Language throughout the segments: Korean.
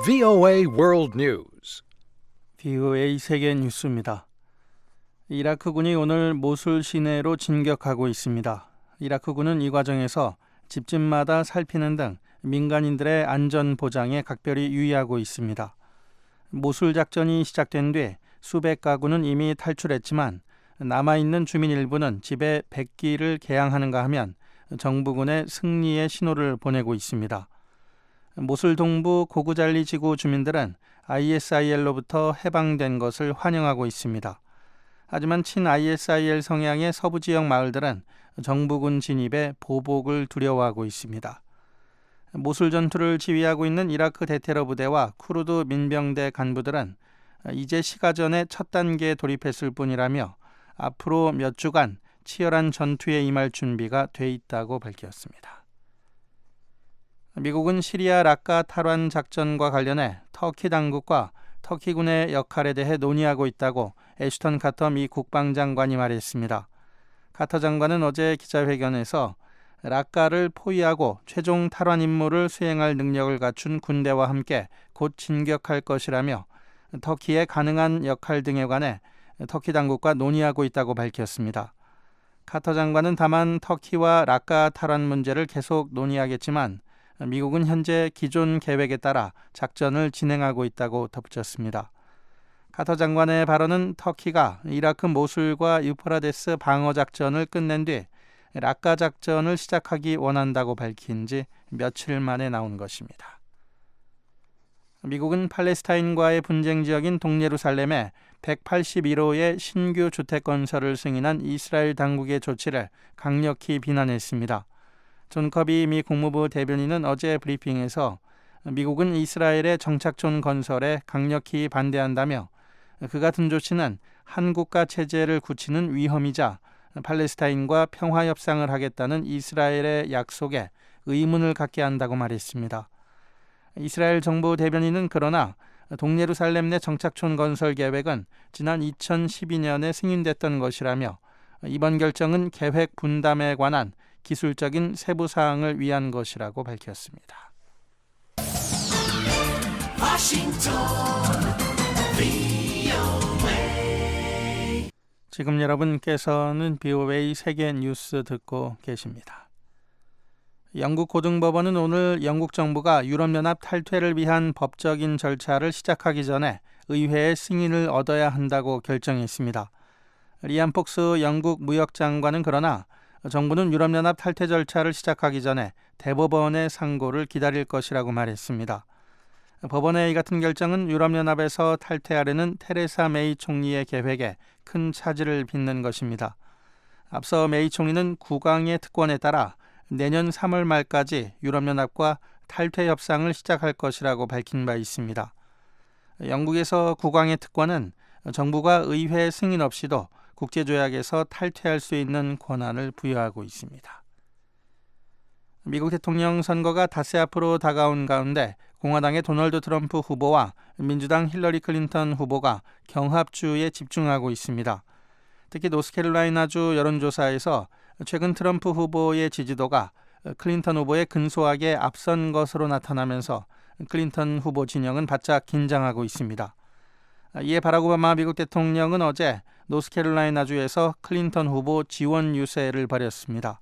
VOA World News. VOA 세계 뉴스입니다. 이라크군이 오늘 모술 시내로 진격하고 있습니다. 이라크군은 이 과정에서 집집마다 살피는 등 민간인들의 안전 보장에 각별히 유의하고 있습니다. 모술 작전이 시작된 뒤 수백 가구는 이미 탈출했지만 남아있는 주민 일부는 집에 백기를 개양하는가 하면 정부군의 승리의 신호를 보내고 있습니다. 모술 동부 고구잘리 지구 주민들은 ISIL로부터 해방된 것을 환영하고 있습니다. 하지만 친ISIL 성향의 서부 지역 마을들은 정부군 진입에 보복을 두려워하고 있습니다. 모술 전투를 지휘하고 있는 이라크 대테러 부대와 쿠르드 민병대 간부들은 이제 시가전에 첫 단계에 돌입했을 뿐이라며 앞으로 몇 주간 치열한 전투에 임할 준비가 돼 있다고 밝혔습니다. 미국은 시리아 라카 탈환 작전과 관련해 터키 당국과 터키군의 역할에 대해 논의하고 있다고 애슈턴 카터 미 국방장관이 말했습니다. 카터 장관은 어제 기자회견에서 라카를 포위하고 최종 탈환 임무를 수행할 능력을 갖춘 군대와 함께 곧 진격할 것이라며 터키의 가능한 역할 등에 관해 터키 당국과 논의하고 있다고 밝혔습니다. 카터 장관은 다만 터키와 라카 탈환 문제를 계속 논의하겠지만 미국은 현재 기존 계획에 따라 작전을 진행하고 있다고 덧붙였습니다. 카터 장관의 발언은 터키가 이라크 모술과 유프라데스 방어 작전을 끝낸 뒤 라카 작전을 시작하기 원한다고 밝힌 지 며칠 만에 나온 것입니다. 미국은 팔레스타인과의 분쟁 지역인 동예루살렘에 181호의 신규 주택 건설을 승인한 이스라엘 당국의 조치를 강력히 비난했습니다. 존 커비 미 국무부 대변인은 어제 브리핑에서 미국은 이스라엘의 정착촌 건설에 강력히 반대한다며 그 같은 조치는 한국가 체제를 굳히는 위험이자 팔레스타인과 평화 협상을 하겠다는 이스라엘의 약속에 의문을 갖게 한다고 말했습니다. 이스라엘 정부 대변인은 그러나 동예루살렘 내 정착촌 건설 계획은 지난 2012년에 승인됐던 것이라며 이번 결정은 계획 분담에 관한 기술적인 세부 사항을 위한 것이라고 밝혔습니다. 지금 여러분께서는 VOA 세계 뉴스 듣고 계십니다. 영국 고등법원은 오늘 영국 정부가 유럽연합 탈퇴를 위한 법적인 절차를 시작하기 전에 의회의 승인을 얻어야 한다고 결정했습니다. 리안 폭스 영국 무역장관은 그러나 정부는 유럽연합 탈퇴 절차를 시작하기 전에 대법원의 상고를 기다릴 것이라고 말했습니다. 법원의 이 같은 결정은 유럽연합에서 탈퇴하려는 테레사 메이 총리의 계획에 큰 차질을 빚는 것입니다. 앞서 메이 총리는 국왕의 특권에 따라 내년 3월 말까지 유럽연합과 탈퇴 협상을 시작할 것이라고 밝힌 바 있습니다. 영국에서 국왕의 특권은 정부가 의회 승인 없이도 국제조약에서 탈퇴할 수 있는 권한을 부여하고 있습니다. 미국 대통령 선거가 닷새 앞으로 다가온 가운데 공화당의 도널드 트럼프 후보와 민주당 힐러리 클린턴 후보가 경합주에 집중하고 있습니다. 특히 노스캐롤라이나주 여론조사에서 최근 트럼프 후보의 지지도가 클린턴 후보에 근소하게 앞선 것으로 나타나면서 클린턴 후보 진영은 바짝 긴장하고 있습니다. 이에 바락 오바마 미국 대통령은 어제 노스캐롤라이나주에서 클린턴 후보 지원 유세를 벌였습니다.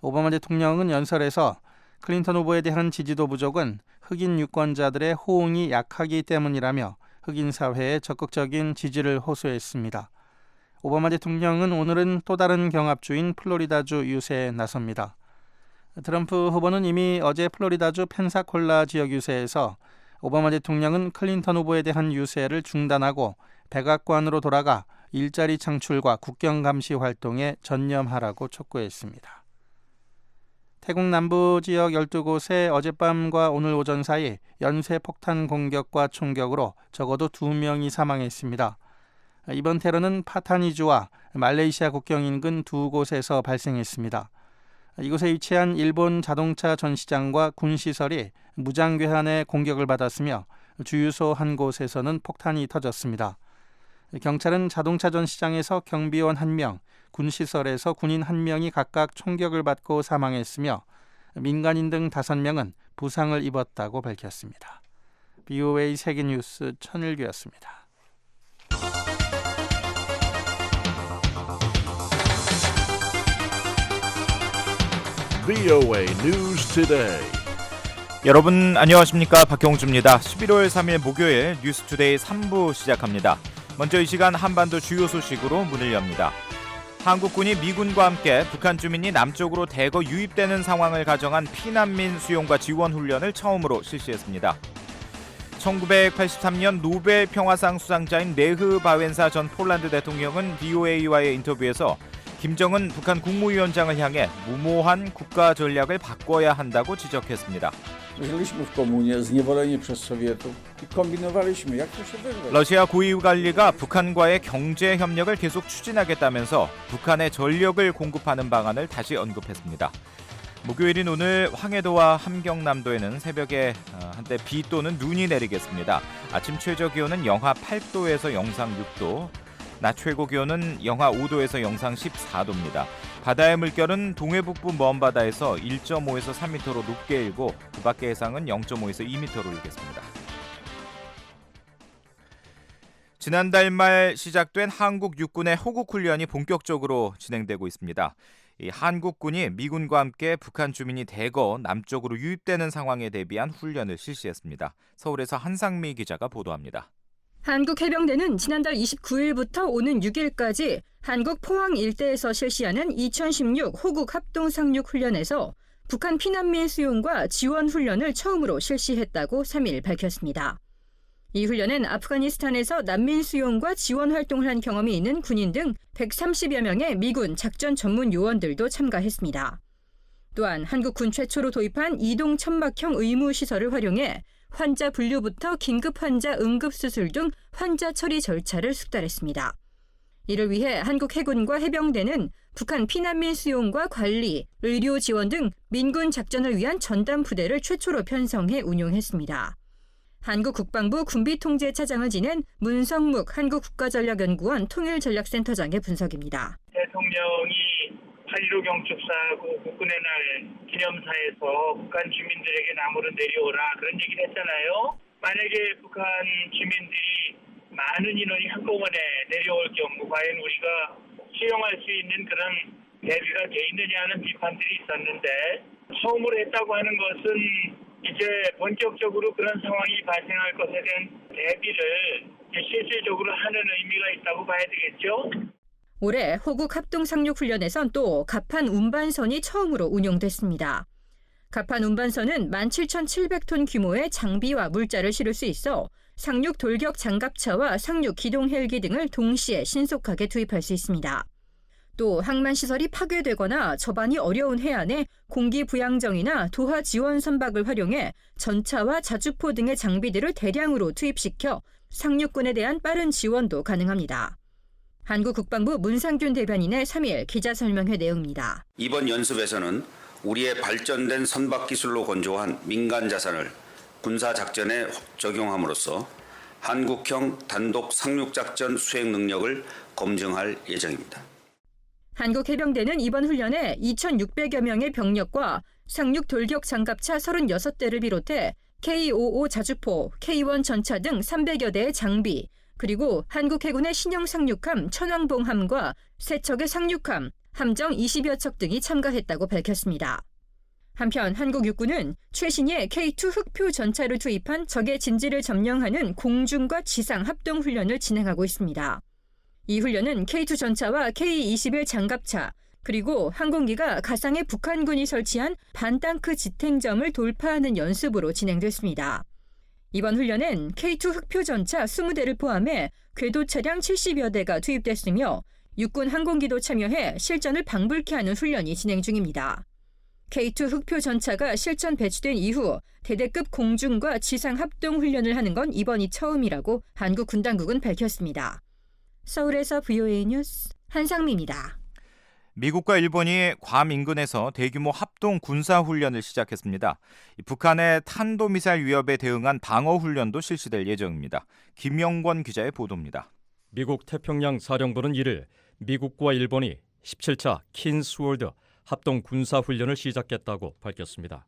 오바마 대통령은 연설에서 클린턴 후보에 대한 지지도 부족은 흑인 유권자들의 호응이 약하기 때문이라며 흑인 사회에 적극적인 지지를 호소했습니다. 오바마 대통령은 오늘은 또 다른 경합주인 플로리다주 유세에 나섭니다. 트럼프 후보는 이미 어제 플로리다주 펜사콜라 지역 유세에서 오바마 대통령은 클린턴 후보에 대한 유세를 중단하고 백악관으로 돌아가 일자리 창출과 국경 감시 활동에 전념하라고 촉구했습니다. 태국 남부 지역 12곳에 어젯밤과 오늘 오전 사이 연쇄 폭탄 공격과 총격으로 적어도 2명이 사망했습니다. 이번 테러는 파타니주와 말레이시아 국경 인근 두 곳에서 발생했습니다. 이곳에 위치한 일본 자동차 전시장과 군시설이 무장괴한의 공격을 받았으며 주유소 한 곳에서는 폭탄이 터졌습니다. 경찰은 자동차 전시장에서 경비원 1명, 군시설에서 군인 1명이 각각 총격을 받고 사망했으며 민간인 등 5명은 부상을 입었다고 밝혔습니다. BOA 세계뉴스 천일규였습니다. VOA News Today. 여러분 안녕하십니까? 박경주입니다. 11월 3일 목요일 뉴스투데이 3부 시작합니다. 먼저 이 시간 한반도 주요 소식으로 문을 엽니다. 한국군이 미군과 함께 북한 주민이 남쪽으로 대거 유입되는 상황을 가정한 피난민 수용과 지원 훈련을 처음으로 실시했습니다. 1983년 노벨 평화상 수상자인 레흐 바웬사 전 폴란드 대통령은 BOA와의 인터뷰에서 김정은 북한 국무위원장을 향해 무모한 국가 전략을 바꿔야 한다고 지적했습니다. 러시아 고위 관리가 북한과의 경제 협력을 계속 추진하겠다면서 북한에 전력을 공급하는 방안을 다시 언급했습니다. 목요일인 오늘 황해도와 함경남도에는 새벽에 한때 비 또는 눈이 내리겠습니다. 아침 최저 기온은 영하 8도에서 영상 6도, 낮 최고 기온은 영하 5도에서 영상 14도입니다. 바다의 물결은 동해북부 먼바다에서 1.5에서 3m로 높게 일고 그 밖의 해상은 0.5에서 2m로 일겠습니다. 지난달 말 시작된 한국 육군의 호국 훈련이 본격적으로 진행되고 있습니다. 이 한국군이 미군과 함께 북한 주민이 대거 남쪽으로 유입되는 상황에 대비한 훈련을 실시했습니다. 서울에서 한상미 기자가 보도합니다. 한국 해병대는 지난달 29일부터 오는 6일까지 한국 포항 일대에서 실시하는 2016 호국 합동 상륙 훈련에서 북한 피난민 수용과 지원 훈련을 처음으로 실시했다고 3일 밝혔습니다. 이 훈련은 아프가니스탄에서 난민 수용과 지원 활동을 한 경험이 있는 군인 등 130여 명의 미군 작전 전문 요원들도 참가했습니다. 또한 한국군 최초로 도입한 이동 천막형 의무시설을 활용해 환자 분류부터 긴급 환자 응급수술 등 환자 처리 절차를 숙달했습니다. 이를 위해 한국 해군과 해병대는 북한 피난민 수용과 관리, 의료 지원 등 민군 작전을 위한 전담 부대를 최초로 편성해 운용했습니다. 한국 국방부 군비통제차장을 지낸 문성묵 한국국가전략연구원 통일전략센터장의 분석입니다. 대통령이 8.15 경축사하고 국군의 날 기념사에서 북한 주민들에게 남으로 내려오라 그런 얘기를 했잖아요. 만약에 북한 주민들이 많은 인원이 한꺼번에 내려올 경우 과연 우리가 수용할 수 있는 그런 대비가 돼 있느냐는 비판들이 있었는데 처음으로 했다고 하는 것은 이제 본격적으로 그런 상황이 발생할 것에 대한 대비를 실질적으로 하는 의미가 있다고 봐야 되겠죠. 올해 호국 합동 상륙 훈련에선 또 갑판 운반선이 처음으로 운용됐습니다. 갑판 운반선은 17,700톤 규모의 장비와 물자를 실을 수 있어 상륙 돌격 장갑차와 상륙 기동 헬기 등을 동시에 신속하게 투입할 수 있습니다. 또 항만시설이 파괴되거나 접안이 어려운 해안에 공기부양정이나 도하 지원 선박을 활용해 전차와 자주포 등의 장비들을 대량으로 투입시켜 상륙군에 대한 빠른 지원도 가능합니다. 한국 국방부 문상균 대변인의 3일 기자설명회 내용입니다. 이번 연습에서는 우리의 발전된 선박 기술로 건조한 민간 자산을 군사작전에 적용함으로써 한국형 단독 상륙작전 수행 능력을 검증할 예정입니다. 한국 해병대는 이번 훈련에 2,600여 명의 병력과 상륙 돌격 장갑차 36대를 비롯해 K-55 자주포, K-1 전차 등 300여 대의 장비, 그리고 한국 해군의 신형 상륙함 천왕봉함과 세 척의 상륙함, 함정 20여 척 등이 참가했다고 밝혔습니다. 한편 한국 육군은 최신의 K2 흑표 전차를 투입한 적의 진지를 점령하는 공중과 지상 합동 훈련을 진행하고 있습니다. 이 훈련은 K2 전차와 K-21 장갑차, 그리고 항공기가 가상의 북한군이 설치한 반땅크 지탱점을 돌파하는 연습으로 진행됐습니다. 이번 훈련엔 K2 흑표 전차 20대를 포함해 궤도 차량 70여 대가 투입됐으며 육군 항공기도 참여해 실전을 방불케 하는 훈련이 진행 중입니다. K2 흑표 전차가 실전 배치된 이후 대대급 공중과 지상 합동 훈련을 하는 건 이번이 처음이라고 한국 군 당국은 밝혔습니다. 서울에서 VOA 뉴스 한상미입니다. 미국과 일본이 괌 인근에서 대규모 합동 군사훈련을 시작했습니다. 북한의 탄도미사일 위협에 대응한 방어훈련도 실시될 예정입니다. 김영권 기자의 보도입니다. 미국 태평양 사령부는 이를 미국과 일본이 17차 킨스월드 합동 군사훈련을 시작했다고 밝혔습니다.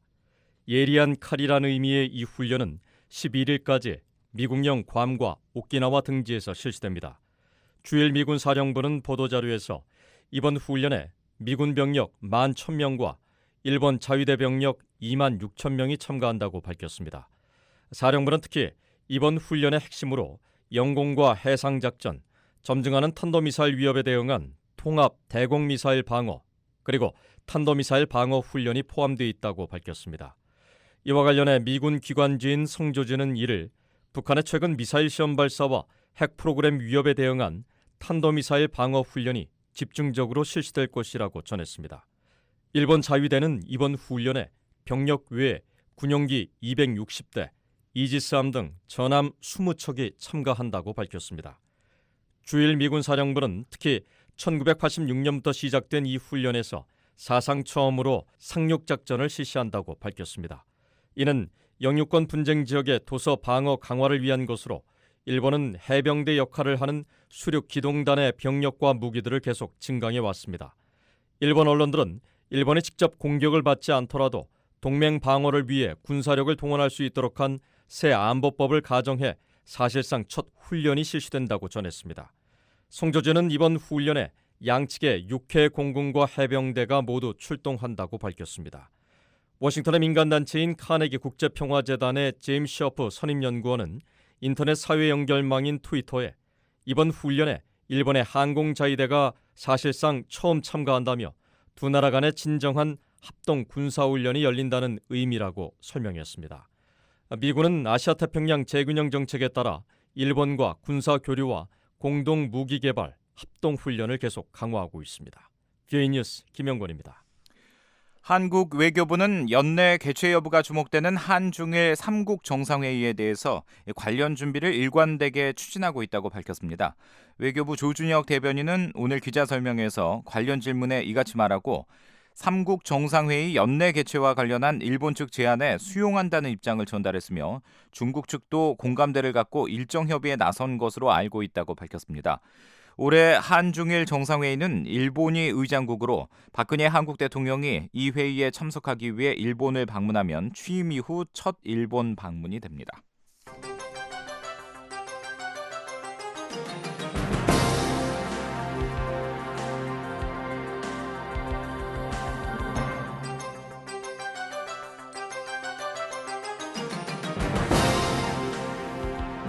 예리한 칼이라는 의미의 이 훈련은 11일까지 미국령 괌과 오키나와 등지에서 실시됩니다. 주일 미군 사령부는 보도자료에서 이번 훈련에 미군 병력 11,000명과 일본 자위대 병력 26,000명이 참가한다고 밝혔습니다. 사령부는 특히 이번 훈련의 핵심으로 영공과 해상작전, 점증하는 탄도미사일 위협에 대응한 통합 대공미사일 방어, 그리고 탄도미사일 방어 훈련이 포함되어 있다고 밝혔습니다. 이와 관련해 미군 기관지인 성조지는 이를 북한의 최근 미사일 시험 발사와 핵 프로그램 위협에 대응한 탄도미사일 방어 훈련이 집중적으로 실시될 것이라고 전했습니다. 일본 자위대는 이번 훈련에 병력 외에 군용기 260대, 이지스함 등 전함 20척이 참가한다고 밝혔습니다. 주일 미군 사령부는 특히 1986년부터 시작된 이 훈련에서 사상 처음으로 상륙작전을 실시한다고 밝혔습니다. 이는 영유권 분쟁 지역의 도서 방어 강화를 위한 것으로 일본은 해병대 역할을 하는 수륙 기동단의 병력과 무기들을 계속 증강해 왔습니다. 일본 언론들은 일본이 직접 공격을 받지 않더라도 동맹 방어를 위해 군사력을 동원할 수 있도록 한 새 안보법을 가정해 사실상 첫 훈련이 실시된다고 전했습니다. 성조지는 이번 훈련에 양측의 육해 공군과 해병대가 모두 출동한다고 밝혔습니다. 워싱턴의 민간단체인 카네기 국제평화재단의 제임스 셔프 선임연구원은 인터넷 사회 연결망인 트위터에 이번 훈련에 일본의 항공자위대가 사실상 처음 참가한다며 두 나라 간의 진정한 합동 군사훈련이 열린다는 의미라고 설명했습니다. 미군은 아시아태평양 재균형 정책에 따라 일본과 군사 교류와 공동 무기 개발, 합동 훈련을 계속 강화하고 있습니다. VA 뉴스 김영권입니다. 한국 외교부는 연내 개최 여부가 주목되는 한중일 3국 정상회의에 대해서 관련 준비를 일관되게 추진하고 있다고 밝혔습니다. 외교부 조준혁 대변인은 오늘 기자설명회에서 관련 질문에 이같이 말하고 3국 정상회의 연내 개최와 관련한 일본 측 제안에 수용한다는 입장을 전달했으며 중국 측도 공감대를 갖고 일정 협의에 나선 것으로 알고 있다고 밝혔습니다. 올해 한중일 정상회의는 일본이 의장국으로 박근혜 한국 대통령이 이 회의에 참석하기 위해 일본을 방문하면 취임 이후 첫 일본 방문이 됩니다.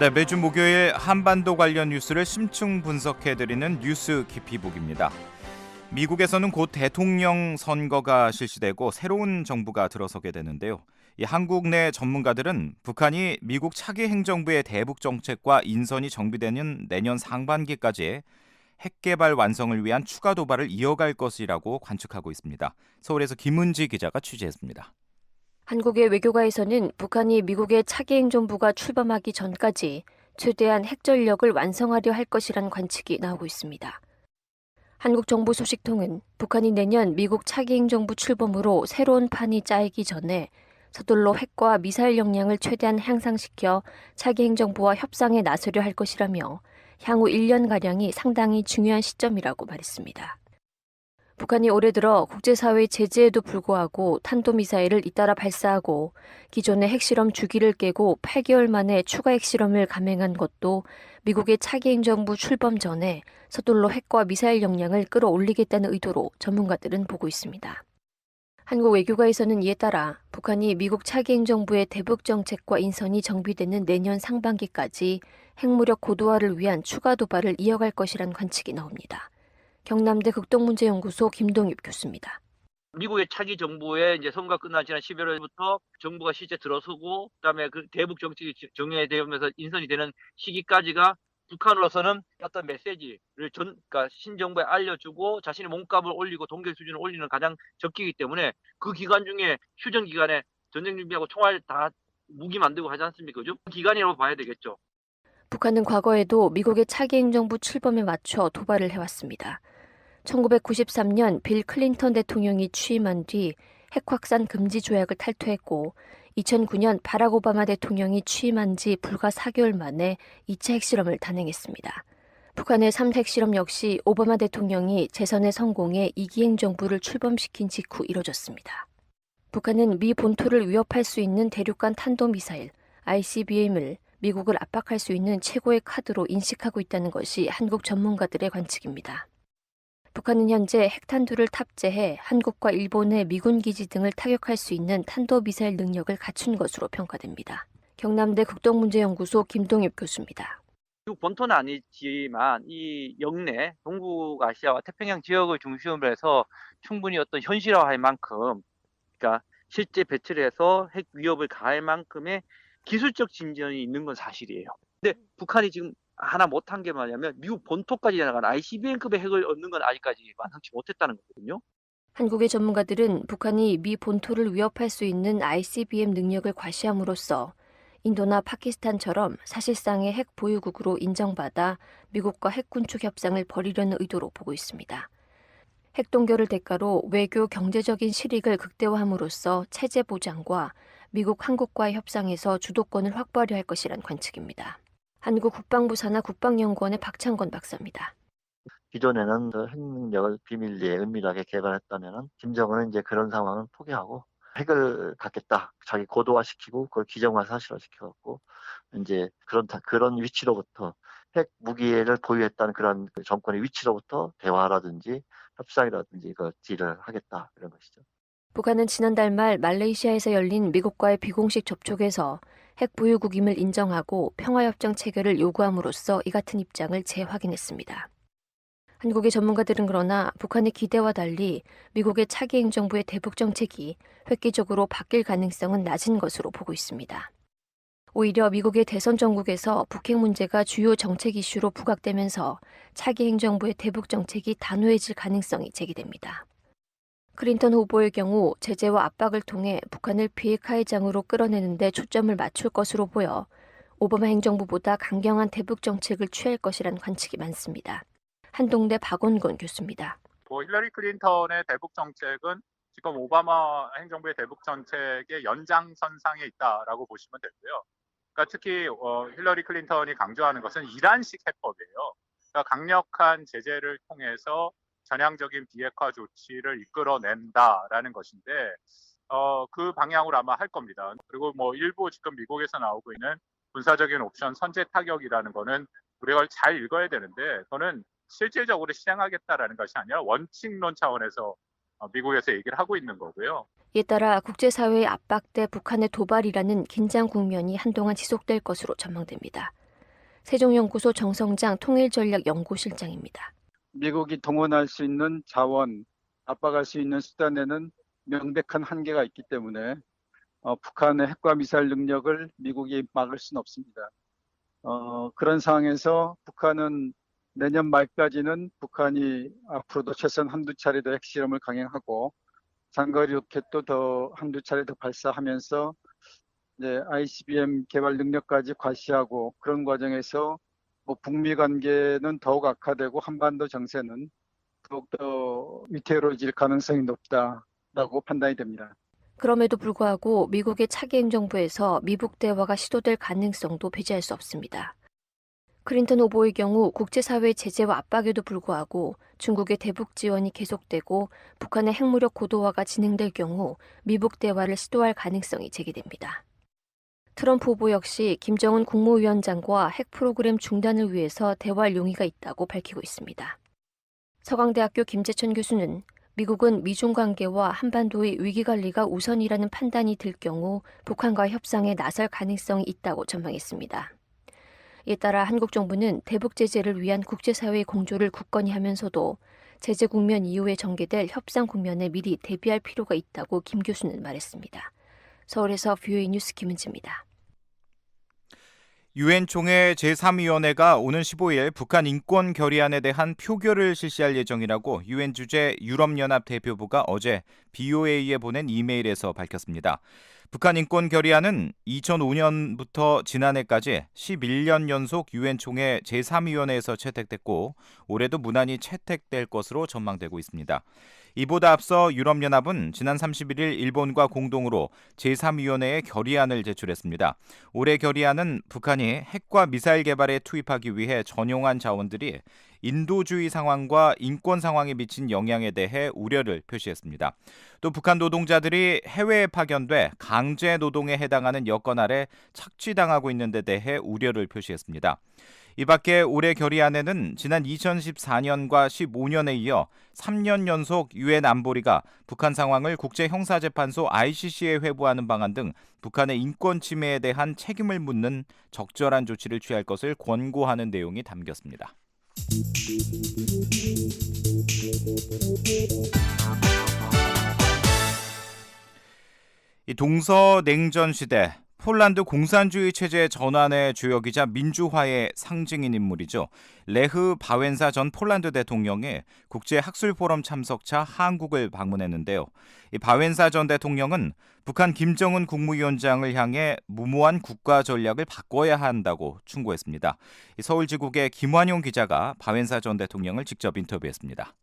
네, 매주 목요일 한반도 관련 뉴스를 심층 분석해드리는 뉴스 깊이북입니다. 미국에서는 곧 대통령 선거가 실시되고 새로운 정부가 들어서게 되는데요. 이 한국 내 전문가들은 북한이 미국 차기 행정부의 대북 정책과 인선이 정비되는 내년 상반기까지 핵개발 완성을 위한 추가 도발을 이어갈 것이라고 관측하고 있습니다. 서울에서 김은지 기자가 취재했습니다. 한국의 외교가에서는 북한이 미국의 차기 행정부가 출범하기 전까지 최대한 핵전력을 완성하려 할 것이란 관측이 나오고 있습니다. 한국 정부 소식통은 북한이 내년 미국 차기 행정부 출범으로 새로운 판이 짜이기 전에 서둘러 핵과 미사일 역량을 최대한 향상시켜 차기 행정부와 협상에 나서려 할 것이라며 향후 1년가량이 상당히 중요한 시점이라고 말했습니다. 북한이 올해 들어 국제사회의 제재에도 불구하고 탄도미사일을 잇따라 발사하고 기존의 핵실험 주기를 깨고 8개월 만에 추가 핵실험을 감행한 것도 미국의 차기 행정부 출범 전에 서둘러 핵과 미사일 역량을 끌어올리겠다는 의도로 전문가들은 보고 있습니다. 한국 외교가에서는 이에 따라 북한이 미국 차기 행정부의 대북 정책과 인선이 정비되는 내년 상반기까지 핵무력 고도화를 위한 추가 도발을 이어갈 것이란 관측이 나옵니다. 경남대 극동문제연구소 김동엽 교수입니다. 미국의 차기 정부의 이제 선거가 끝난 지난 11월부터 정부가 실제 들어서고 그다음에 그 대북 정책이 정해되면서 인선이 되는 시기까지가 북한으로서는 어떤 메시지를 그러니까 신정부에 알려주고 자신의 몸값을 올리고 동결 수준을 올리는 가장 적기이기 때문에 그 기간 중에 휴전 기간에 전쟁 준비하고 총알 다 무기 만들고 하지 않습니까? 그죠? 그 기간이라고 봐야 되겠죠. 북한은 과거에도 미국의 차기 행정부 출범에 맞춰 도발을 해왔습니다. 1993년 빌 클린턴 대통령이 취임한 뒤 핵 확산 금지 조약을 탈퇴했고 2009년 바락 오바마 대통령이 취임한 지 불과 4개월 만에 2차 핵실험을 단행했습니다. 북한의 3차 핵실험 역시 오바마 대통령이 재선에 성공해 2기 행정부를 출범시킨 직후 이뤄졌습니다. 북한은 미 본토를 위협할 수 있는 대륙간 탄도미사일, ICBM을 미국을 압박할 수 있는 최고의 카드로 인식하고 있다는 것이 한국 전문가들의 관측입니다. 북한은 현재 핵탄두를 탑재해 한국과 일본의 미군 기지 등을 타격할 수 있는 탄도미사일 능력을 갖춘 것으로 평가됩니다. 경남대 국동문제연구소 김동엽 교수입니다. 미국 본토는 아니지만 이 영내 동북아시아와 태평양 지역을 중심으로 해서 충분히 어떤 현실화할 만큼, 그러니까 실제 배치를 해서 핵 위협을 가할 만큼의 기술적 진전이 있는 건 사실이에요. 근데 북한이 지금 하나 못한 게 뭐냐면 미국 본토까지 나간 ICBM급의 핵을 얻는 건 아직까지 완성치 못했다는 거거든요. 한국의 전문가들은 북한이 미 본토를 위협할 수 있는 ICBM 능력을 과시함으로써 인도나 파키스탄처럼 사실상의 핵 보유국으로 인정받아 미국과 핵 군축 협상을 벌이려는 의도로 보고 있습니다. 핵 동결을 대가로 외교 경제적인 실익을 극대화함으로써 체제 보장과 미국 한국과의 협상에서 주도권을 확보하려 할 것이란 관측입니다. 한국 국방부 산하 국방연구원의 박창건 박사입니다. 기존에는 핵 능력을 비밀리에 은밀하게 개발했다면은 김정은은 이제 그런 상황은 포기하고 핵을 갖겠다. 자기 고도화시키고 그걸 기정화 사실화시켜갖고 이제 그런 위치로부터 핵 무기를 보유했다는 그런 정권의 위치로부터 대화라든지 협상이라든지 그 딜을 하겠다 이런 것이죠. 북한은 지난달 말 말레이시아에서 열린 미국과의 비공식 접촉에서 핵 보유국임을 인정하고 평화협정 체결을 요구함으로써 이 같은 입장을 재확인했습니다. 한국의 전문가들은 그러나 북한의 기대와 달리 미국의 차기 행정부의 대북 정책이 획기적으로 바뀔 가능성은 낮은 것으로 보고 있습니다. 오히려 미국의 대선 전국에서 북핵 문제가 주요 정책 이슈로 부각되면서 차기 행정부의 대북 정책이 단호해질 가능성이 제기됩니다. 클린턴 후보의 경우 제재와 압박을 통해 북한을 비핵화의 장으로 끌어내는 데 초점을 맞출 것으로 보여 오바마 행정부보다 강경한 대북 정책을 취할 것이란 관측이 많습니다. 한동대 박원곤 교수입니다. 힐러리 클린턴의 대북 정책은 지금 오바마 행정부의 대북 정책의 연장선상에 있다라고 보시면 되고요. 그러니까 특히 힐러리 클린턴이 강조하는 것은 이란식 해법이에요. 그러니까 강력한 제재를 통해서 전향적인 비핵화 조치를 이끌어낸다라는 것인데 그 방향으로 아마 할 겁니다. 그리고 일부 지금 미국에서 나오고 있는 군사적인 옵션 선제 타격이라는 거는 우리가 잘 읽어야 되는데 그거는 실질적으로 실행하겠다라는 것이 아니라 원칙론 차원에서 미국에서 얘기를 하고 있는 거고요. 이에 따라 국제사회의 압박 대 북한의 도발이라는 긴장 국면이 한동안 지속될 것으로 전망됩니다. 세종연구소 정성장 통일전략연구실장입니다. 미국이 동원할 수 있는 자원, 압박할 수 있는 수단에는 명백한 한계가 있기 때문에 북한의 핵과 미사일 능력을 미국이 막을 수는 없습니다. 그런 상황에서 북한은 내년 말까지는 북한이 앞으로도 최소한 한두 차례 더 핵실험을 강행하고 장거리 로켓도 더 한두 차례 더 발사하면서 이제 ICBM 개발 능력까지 과시하고 그런 과정에서 북미 관계는 더욱 악화되고 한반도 정세는 더욱더 위태로워질 가능성이 높다라고 판단이 됩니다. 그럼에도 불구하고 미국의 차기 행정부에서 미북 대화가 시도될 가능성도 배제할 수 없습니다. 클린턴 후보의 경우 국제사회의 제재와 압박에도 불구하고 중국의 대북 지원이 계속되고 북한의 핵무력 고도화가 진행될 경우 미북 대화를 시도할 가능성이 제기됩니다. 트럼프 후보 역시 김정은 국무위원장과 핵 프로그램 중단을 위해서 대화할 용의가 있다고 밝히고 있습니다. 서강대학교 김재천 교수는 미국은 미중 관계와 한반도의 위기관리가 우선이라는 판단이 들 경우 북한과 협상에 나설 가능성이 있다고 전망했습니다. 이에 따라 한국 정부는 대북 제재를 위한 국제사회의 공조를 굳건히 하면서도 제재 국면 이후에 전개될 협상 국면에 미리 대비할 필요가 있다고 김 교수는 말했습니다. 서울에서 VOA 뉴스 김은지입니다. 유엔 총회 제3위원회가 오는 15일 북한 인권 결의안에 대한 표결을 실시할 예정이라고 유엔 주재 유럽연합 대표부가 어제 BOA에 보낸 이메일에서 밝혔습니다. 북한 인권 결의안은 2005년부터 지난해까지 11년 연속 유엔 총회 제3위원회에서 채택됐고 올해도 무난히 채택될 것으로 전망되고 있습니다. 이보다 앞서 유럽연합은 지난 31일 일본과 공동으로 제3위원회에 결의안을 제출했습니다. 올해 결의안은 북한이 핵과 미사일 개발에 투입하기 위해 전용한 자원들이 인도주의 상황과 인권 상황에 미친 영향에 대해 우려를 표시했습니다. 또 북한 노동자들이 해외에 파견돼 강제 노동에 해당하는 여건 아래 착취당하고 있는 데 대해 우려를 표시했습니다. 이 밖에 올해 결의안에는 지난 2014년과 15년에 이어 3년 연속 유엔 안보리가 북한 상황을 국제형사재판소 ICC에 회부하는 방안 등 북한의 인권 침해에 대한 책임을 묻는 적절한 조치를 취할 것을 권고하는 내용이 담겼습니다. 이 동서냉전 시대 폴란드 공산주의 체제 전환의 주역이자 민주화의 상징인 인물이죠. 레흐 바웬사 전 폴란드 대통령이 국제학술포럼 참석차 한국을 방문했는데요. 이 바웬사 전 대통령은 북한 김정은 국무위원장을 향해 무모한 국가 전략을 바꿔야 한다고 충고했습니다. 서울지국의 김완용 기자가 바웬사 전 대통령을 직접 인터뷰했습니다.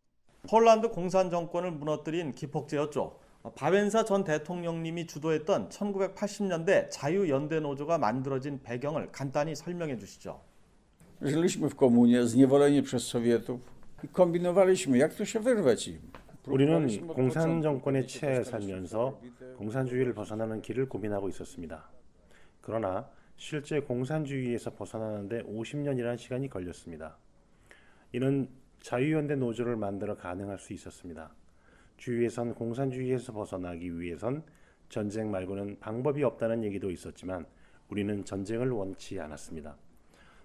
폴란드 공산 정권을 무너뜨린 기폭제였죠. 바웬사 전 대통령님이 주도했던 1980년대 자유연대노조가 만들어진 배경을 간단히 설명해 주시죠. Żyliśmy w komunie, zniewoleni przez Sowietów i kombinowaliśmy, jak tu się wyrwać im. 우리는 공산 정권에 취해 살면서 공산주의를 벗어나는 길을 고민하고 있었습니다. 그러나 실제 공산주의에서 벗어나는데 50년이라는 시간이 걸렸습니다. 이는 자유연대 노조를 만들어 가능할 수 있었습니다. 주위에선 공산주의에서 벗어나기 위해선 전쟁 말고는 방법이 없다는 얘기도 있었지만 우리는 전쟁을 원치 않았습니다.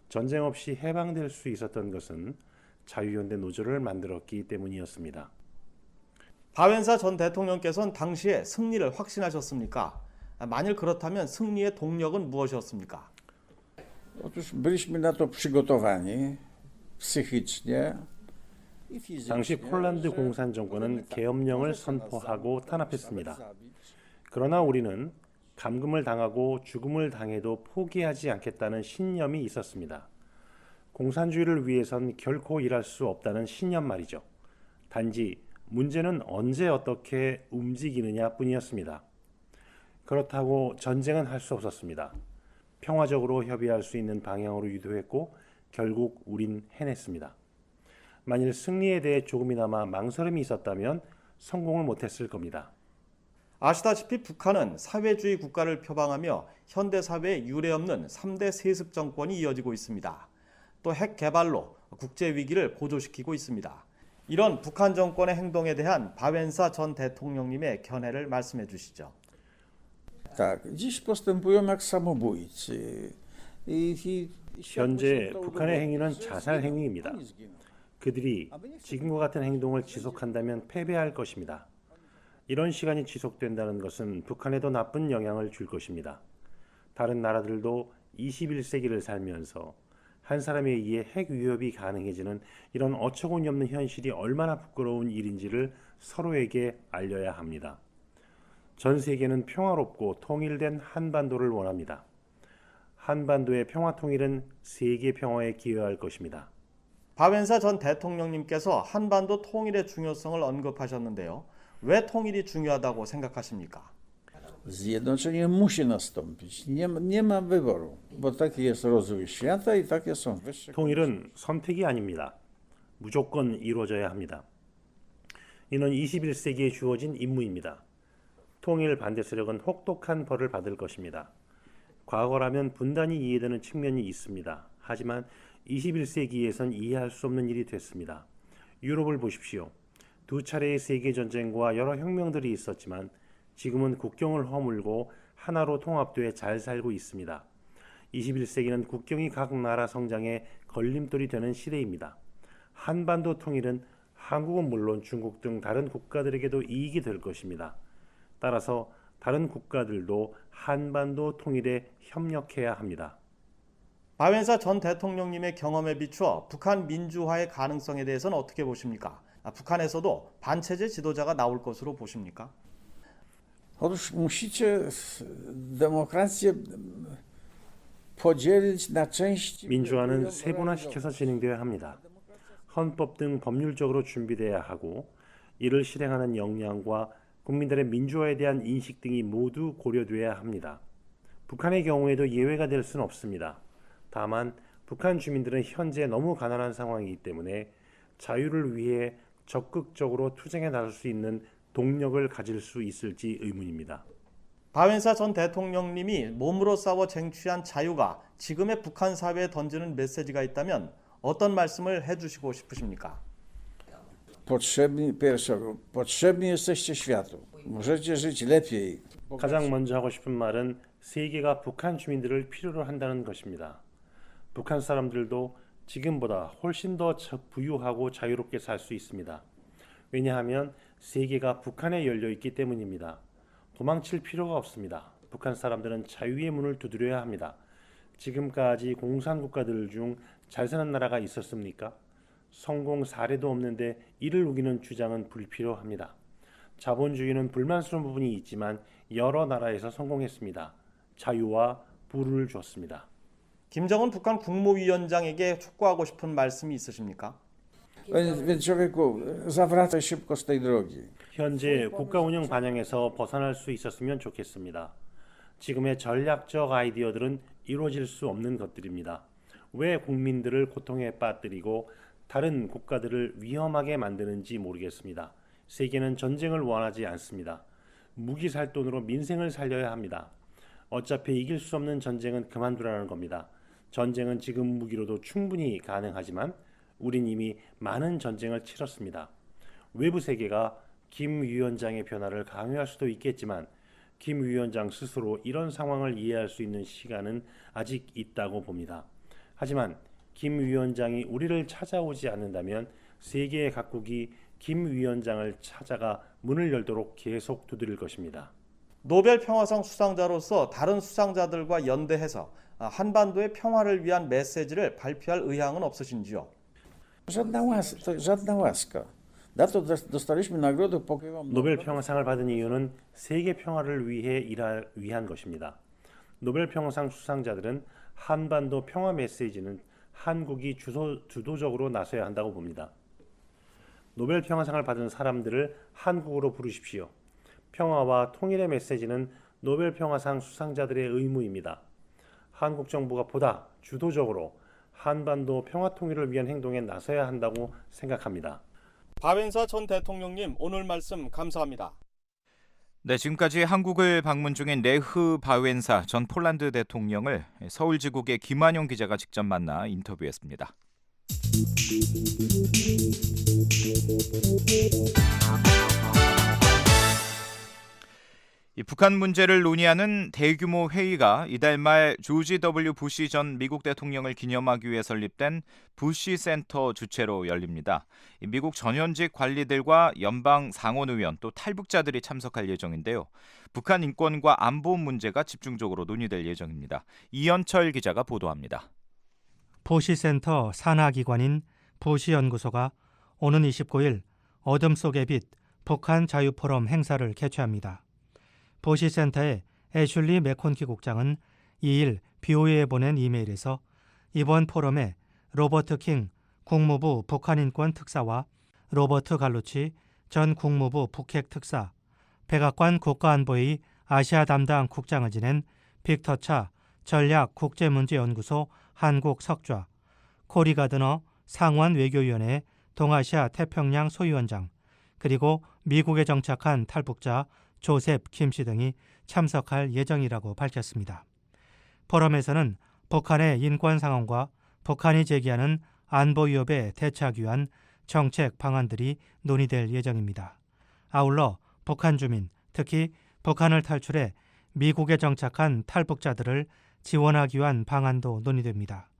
전쟁 없이 해방될 수 있었던 것은 자유연대 노조를 만들었기 때문이었습니다. 바웬사 전 대통령께서는 당시에 승리를 확신하셨습니까? 만일 그렇다면 승리의 동력은 무엇이었습니까? Otóż byliśmy na to przygotowani psychicznie. 당시 폴란드 공산 정권은 계엄령을 선포하고 탄압했습니다. 그러나 우리는 감금을 당하고 죽음을 당해도 포기하지 않겠다는 신념이 있었습니다. 공산주의를 위해선 결코 일할 수 없다는 신념 말이죠. 단지 문제는 언제 어떻게 움직이느냐 뿐이었습니다. 그렇다고 전쟁은 할 수 없었습니다. 평화적으로 협의할 수 있는 방향으로 유도했고 결국 우린 해냈습니다. 만일 승리에 대해 조금이나마 망설임이 있었다면 성공을 못했을 겁니다. 아시다시피 북한은 사회주의 국가를 표방하며 현대사회에 유례없는 3대 세습 정권이 이어지고 있습니다. 또 핵 개발로 국제 위기를 고조시키고 있습니다. 이런 북한 정권의 행동에 대한 바웬사 전 대통령님의 견해를 말씀해 주시죠. Tak, dziś postępują jak samobójcy. 현재 북한의 행위는 자살 행위입니다. 그들이 지금과 같은 행동을 지속한다면 패배할 것입니다. 이런 시간이 지속된다는 것은 북한에도 나쁜 영향을 줄 것입니다. 다른 나라들도 21세기를 살면서 한 사람에 의해 핵 위협이 가능해지는 이런 어처구니 없는 현실이 얼마나 부끄러운 일인지를 서로에게 알려야 합니다. 전 세계는 평화롭고 통일된 한반도를 원합니다. 한반도의 평화 통일은 세계 평화에 기여할 것입니다. 바웬사 전 대통령님께서 한반도 통일의 중요성을 언급하셨는데요. 왜 통일이 중요하다고 생각하십니까? Zjednoczenie musi nastąpić. Nie ma wyboru, bo taki jest rozwój świata i takie są wyższe. 통일은 선택이 아닙니다. 무조건 이루어져야 합니다. 이는 21세기에 주어진 임무입니다. 통일 반대 세력은 혹독한 벌을 받을 것입니다. 과거라면 분단이 이해되는 측면이 있습니다. 하지만 21세기에선 이해할 수 없는 일이 됐습니다. 유럽을 보십시오. 두 차례의 세계전쟁과 여러 혁명들이 있었지만 지금은 국경을 허물고 하나로 통합돼 잘 살고 있습니다. 21세기는 국경이 각 나라 성장에 걸림돌이 되는 시대입니다. 한반도 통일은 한국은 물론 중국 등 다른 국가들에게도 이익이 될 것입니다. 따라서 다른 국가들도 한반도 통일에 협력해야 합니다. 바웬사 전 대통령님의 경험에 비추어 북한 민주화의 가능성에 대해서는 어떻게 보십니까? 북한에서도 반체제 지도자가 나올 것으로 보십니까? Otóż musicie demokrację podzielić na części. 민주화는 세분화시켜서 진행되어야 합니다. 헌법 등 법률적으로 준비돼야 하고 이를 실행하는 역량과 국민들의 민주화에 대한 인식 등이 모두 고려돼야 합니다. 북한의 경우에도 예외가 될 수는 없습니다. 다만 북한 주민들은 현재 너무 가난한 상황이기 때문에 자유를 위해 적극적으로 투쟁에 나설 수 있는 동력을 가질 수 있을지 의문입니다. 박원사 전 대통령님이 몸으로 싸워 쟁취한 자유가 지금의 북한 사회에 던지는 메시지가 있다면 어떤 말씀을 해주시고 싶으십니까? Potrzebni jesteście światu. Możecie żyć lepiej. 가장 먼저 하고 싶은 말은 세계가 북한 주민들을 필요로 한다는 것입니다. 북한 사람들도 지금보다 훨씬 더 부유하고 자유롭게 살 수 있습니다. 왜냐하면 세계가 북한에 열려 있기 때문입니다. 도망칠 필요가 없습니다. 북한 사람들은 자유의 문을 두드려야 합니다. 지금까지 공산국가들 중 잘 사는 나라가 있었습니까? 성공 사례도 없는데 이를 우기는 주장은 불필요합니다. 자본주의는 불만스러운 부분이 있지만 여러 나라에서 성공했습니다. 자유와 부를 줬습니다. 김정은 북한 국무위원장에게 촉구하고 싶은 말씀이 있으십니까? Więc człowieku, zawracaj szybko z tej drogi. 현재 국가 운영 반영에서 벗어날 수 있었으면 좋겠습니다. 지금의 전략적 아이디어들은 이루어질 수 없는 것들입니다. 왜 국민들을 고통에 빠뜨리고 다른 국가들을 위험하게 만드는지 모르겠습니다. 세계는 전쟁을 원하지 않습니다. 무기 살 돈으로 민생을 살려야 합니다. 어차피 이길 수 없는 전쟁은 그만두라는 겁니다. 전쟁은 지금 무기로도 충분히 가능하지만 우린 이미 많은 전쟁을 치렀습니다. 외부 세계가 김 위원장의 변화를 강요할 수도 있겠지만 김 위원장 스스로 이런 상황을 이해할 수 있는 시간은 아직 있다고 봅니다. 하지만 김 위원장이 우리를 찾아오지 않는다면 세계의 각국이 김 위원장을 찾아가 문을 열도록 계속 두드릴 것입니다. 노벨 평화상 수상자로서 다른 수상자들과 연대해서 한반도의 평화를 위한 메시지를 발표할 의향은 없으신지요? Żadna łaska. Na to dostaliśmy nagrodę pokojową. 노벨 평화상을 받은 이유는 세계 평화를 위한 것입니다. 노벨 평화상 수상자들은 한반도 평화 메시지는 한국이 주도적으로 나서야 한다고 봅니다. 노벨 평화상을 받은 사람들을 한국으로 부르십시오. 평화와 통일의 메시지는 노벨 평화상 수상자들의 의무입니다. 한국 정부가 보다 주도적으로 한반도 평화 통일을 위한 행동에 나서야 한다고 생각합니다. 박원사 전 대통령님, 오늘 말씀 감사합니다. 네, 지금까지 한국을 방문 중인 레흐 바웬사 전 폴란드 대통령을 서울지국의 김한용 기자가 직접 만나 인터뷰했습니다. 이 북한 문제를 논의하는 대규모 회의가 이달 말 조지 W. 부시 전 미국 대통령을 기념하기 위해 설립된 부시 센터 주최로 열립니다. 미국 전현직 관리들과 연방 상원의원 또 탈북자들이 참석할 예정인데요. 북한 인권과 안보 문제가 집중적으로 논의될 예정입니다. 이현철 기자가 보도합니다. 부시 센터 산하기관인 부시 연구소가 오는 29일 어둠 속의 빛 북한 자유 포럼 행사를 개최합니다. 부시 센터의 애슐리 맥콘키 국장은 2일 BOA에 보낸 이메일에서 이번 포럼에 로버트 킹 국무부 북한인권 특사와 로버트 갈루치 전 국무부 북핵 특사, 백악관 국가안보회의 아시아 담당 국장을 지낸 빅터 차 전략국제문제연구소 한국 석좌, 코리 가드너 상원 외교위원회 동아시아 태평양 소위원장, 그리고 미국에 정착한 탈북자 조셉 김씨 등이 참석할 예정이라고 밝혔습니다. 포럼에서는 북한의 인권 상황과 북한이 제기하는 안보 위협에 대처하기 위한 정책 방안들이 논의될 예정입니다. 아울러 북한 주민, 특히 북한을 탈출해 미국에 정착한 탈북자들을 지원하기 위한 방안도 논의됩니다.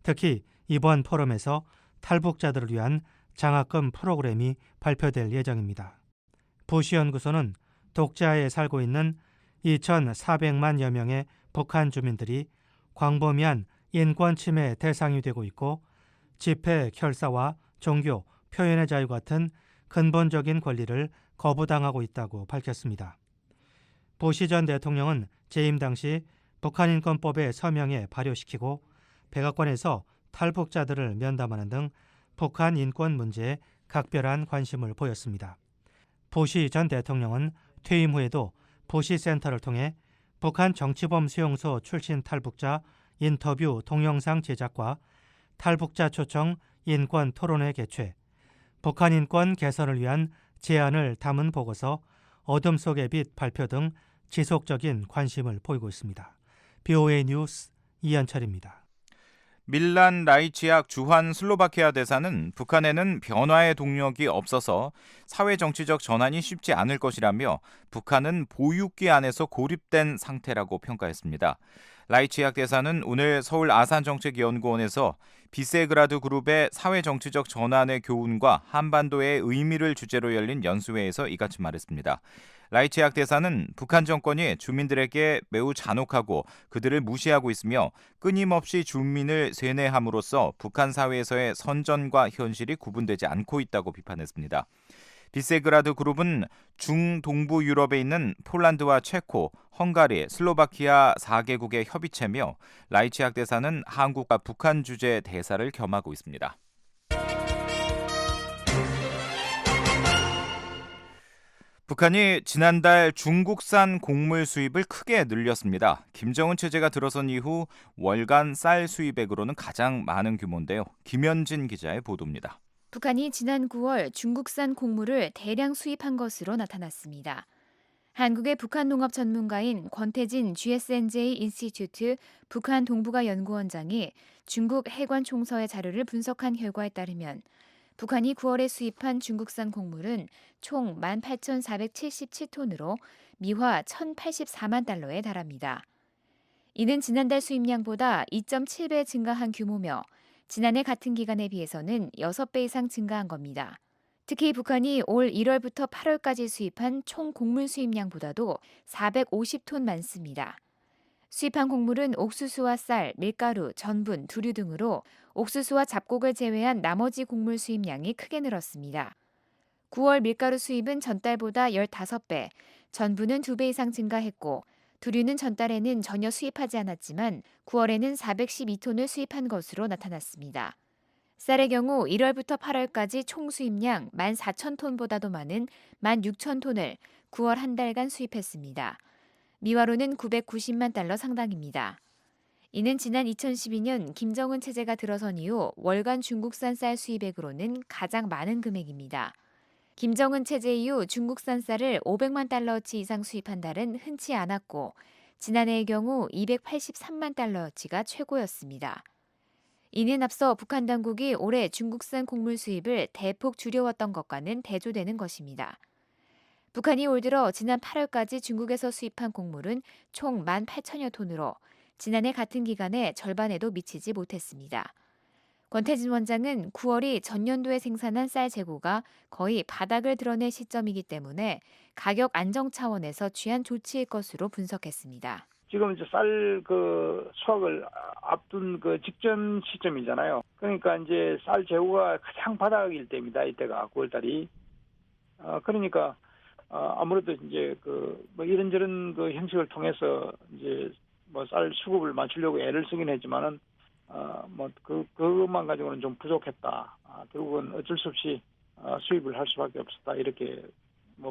특히 이번 포럼에서 탈북자들을 위한 장학금 프로그램이 발표될 예정입니다. 부시 연구소는 독자에 살고 있는 2,400만여 명의 북한 주민들이 광범위한 인권 침해 대상이 되고 있고 집회, 결사와 종교, 표현의 자유 같은 근본적인 권리를 거부당하고 있다고 밝혔습니다. 부시 전 대통령은 재임 당시 북한인권법에 서명해 발효시키고 백악관에서 탈북자들을 면담하는 등 북한 인권 문제에 각별한 관심을 보였습니다. 부시 전 대통령은 퇴임 후에도 부시 센터를 통해 북한 정치범 수용소 출신 탈북자 인터뷰 동영상 제작과 탈북자 초청 인권 토론회 개최, 북한 인권 개선을 위한 제안을 담은 보고서 어둠 속의 빛 발표 등 지속적인 관심을 보이고 있습니다. BOA 뉴스 이현철입니다. 밀란 라이치약 주한 슬로바키아 대사는 북한에는 변화의 동력이 없어서 사회정치적 전환이 쉽지 않을 것이라며 북한은 보육기 안에서 고립된 상태라고 평가했습니다. 라이치약 대사는 오늘 서울 아산정책연구원에서 비세그라드 그룹의 사회정치적 전환의 교훈과 한반도의 의미를 주제로 열린 연수회에서 이같이 말했습니다. 라이치약 대사는 북한 정권이 주민들에게 매우 잔혹하고 그들을 무시하고 있으며 끊임없이 주민을 세뇌함으로써 북한 사회에서의 선전과 현실이 구분되지 않고 있다고 비판했습니다. 비세그라드 그룹은 중동부 유럽에 있는 폴란드와 체코, 헝가리, 슬로바키아 4개국의 협의체며 라이치약 대사는 한국과 북한 주재 대사를 겸하고 있습니다. 북한이 지난달 중국산 곡물 수입을 크게 늘렸습니다. 김정은 체제가 들어선 이후 월간 쌀 수입액으로는 가장 많은 규모인데요. 김현진 기자의 보도입니다. 북한이 지난 9월 중국산 곡물을 대량 수입한 것으로 나타났습니다. 한국의 북한 농업 전문가인 권태진 GSNJ 인스티튜트 북한 동북아 연구원장이 중국 해관 총서의 자료를 분석한 결과에 따르면 북한이 9월에 수입한 중국산 곡물은 총 18,477톤으로 미화 1,084만 달러에 달합니다. 이는 지난달 수입량보다 2.7배 증가한 규모며 지난해 같은 기간에 비해서는 6배 이상 증가한 겁니다. 특히 북한이 올 1월부터 8월까지 수입한 총 곡물 수입량보다도 450톤 많습니다. 수입한 곡물은 옥수수와 쌀, 밀가루, 전분, 두류 등으로 옥수수와 잡곡을 제외한 나머지 곡물 수입량이 크게 늘었습니다. 9월 밀가루 수입은 전달보다 15배, 전분은 2배 이상 증가했고 두류는 전달에는 전혀 수입하지 않았지만 9월에는 412톤을 수입한 것으로 나타났습니다. 쌀의 경우 1월부터 8월까지 총 수입량 14,000톤보다도 많은 16,000톤을 9월 한 달간 수입했습니다. 미화로는 990만 달러 상당입니다. 이는 지난 2012년 김정은 체제가 들어선 이후 월간 중국산 쌀 수입액으로는 가장 많은 금액입니다. 김정은 체제 이후 중국산 쌀을 500만 달러어치 이상 수입한 달은 흔치 않았고 지난해의 경우 283만 달러어치가 최고였습니다. 이는 앞서 북한 당국이 올해 중국산 곡물 수입을 대폭 줄여왔던 것과는 대조되는 것입니다. 북한이 올 들어 지난 8월까지 중국에서 수입한 곡물은 총 18,000여 톤으로 지난해 같은 기간에 절반에도 미치지 못했습니다. 권태진 원장은 9월이 전년도에 생산한 쌀 재고가 거의 바닥을 드러낼 시점이기 때문에 가격 안정 차원에서 취한 조치일 것으로 분석했습니다. 지금 이제 쌀 수확을 앞둔 직전 시점이잖아요. 그러니까 이제 쌀 재고가 가장 바닥일 때입니다. 이때가 9월달이. 그러니까 아무래도 이제 이런저런 형식을 통해서 이제 쌀 수급을 맞추려고 애를 쓰긴 했지만은 그것만 가지고는 좀 부족했다. 결국은 어쩔 수 없이 수입을 할 수밖에 없었다. 이렇게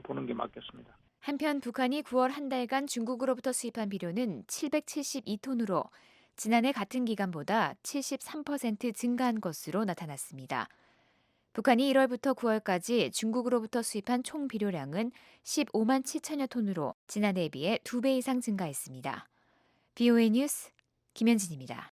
보는 게 맞겠습니다. 한편 북한이 9월 한 달간 중국으로부터 수입한 비료는 772톤으로 지난해 같은 기간보다 73% 증가한 것으로 나타났습니다. 북한이 1월부터 9월까지 중국으로부터 수입한 총 비료량은 15만 7천여 톤으로 지난해에 비해 2배 이상 증가했습니다. BOA 뉴스 김현진입니다.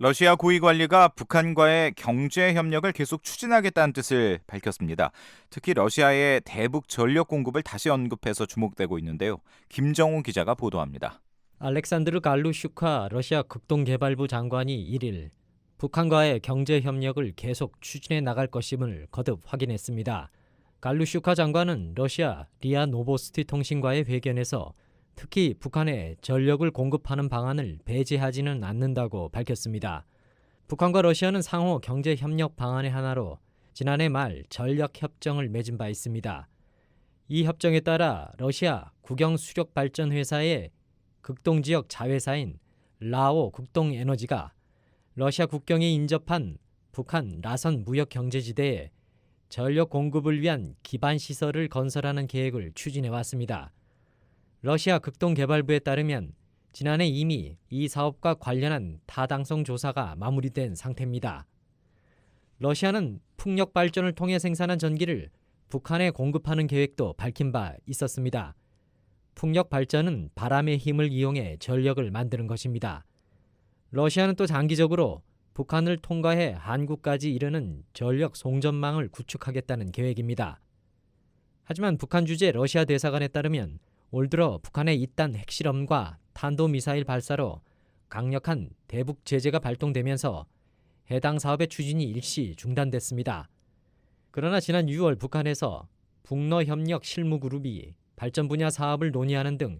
러시아 고위관리가 북한과의 경제 협력을 계속 추진하겠다는 뜻을 밝혔습니다. 특히 러시아의 대북 전력 공급을 다시 언급해서 주목되고 있는데요. 김정우 기자가 보도합니다. 알렉산드르 갈루슈카 러시아 극동개발부 장관이 1일 북한과의 경제 협력을 계속 추진해 나갈 것임을 거듭 확인했습니다. 갈루슈카 장관은 러시아 리아 노보스티 통신과의 회견에서 특히 북한에 전력을 공급하는 방안을 배제하지는 않는다고 밝혔습니다. 북한과 러시아는 상호 경제 협력 방안의 하나로 지난해 말 전력 협정을 맺은 바 있습니다. 이 협정에 따라 러시아 국영수력발전회사의 극동지역 자회사인 라오 국동에너지가 러시아 국경에 인접한 북한 라선 무역경제지대에 전력 공급을 위한 기반 시설을 건설하는 계획을 추진해 왔습니다. 러시아 극동개발부에 따르면 지난해 이미 이 사업과 관련한 타당성 조사가 마무리된 상태입니다. 러시아는 풍력 발전을 통해 생산한 전기를 북한에 공급하는 계획도 밝힌 바 있었습니다. 풍력 발전은 바람의 힘을 이용해 전력을 만드는 것입니다. 러시아는 또 장기적으로 북한을 통과해 한국까지 이르는 전력 송전망을 구축하겠다는 계획입니다. 하지만 북한 주재 러시아 대사관에 따르면 올 들어 북한의 잇단 핵실험과 탄도미사일 발사로 강력한 대북 제재가 발동되면서 해당 사업의 추진이 일시 중단됐습니다. 그러나 지난 6월 북한에서 북러협력 실무그룹이 발전 분야 사업을 논의하는 등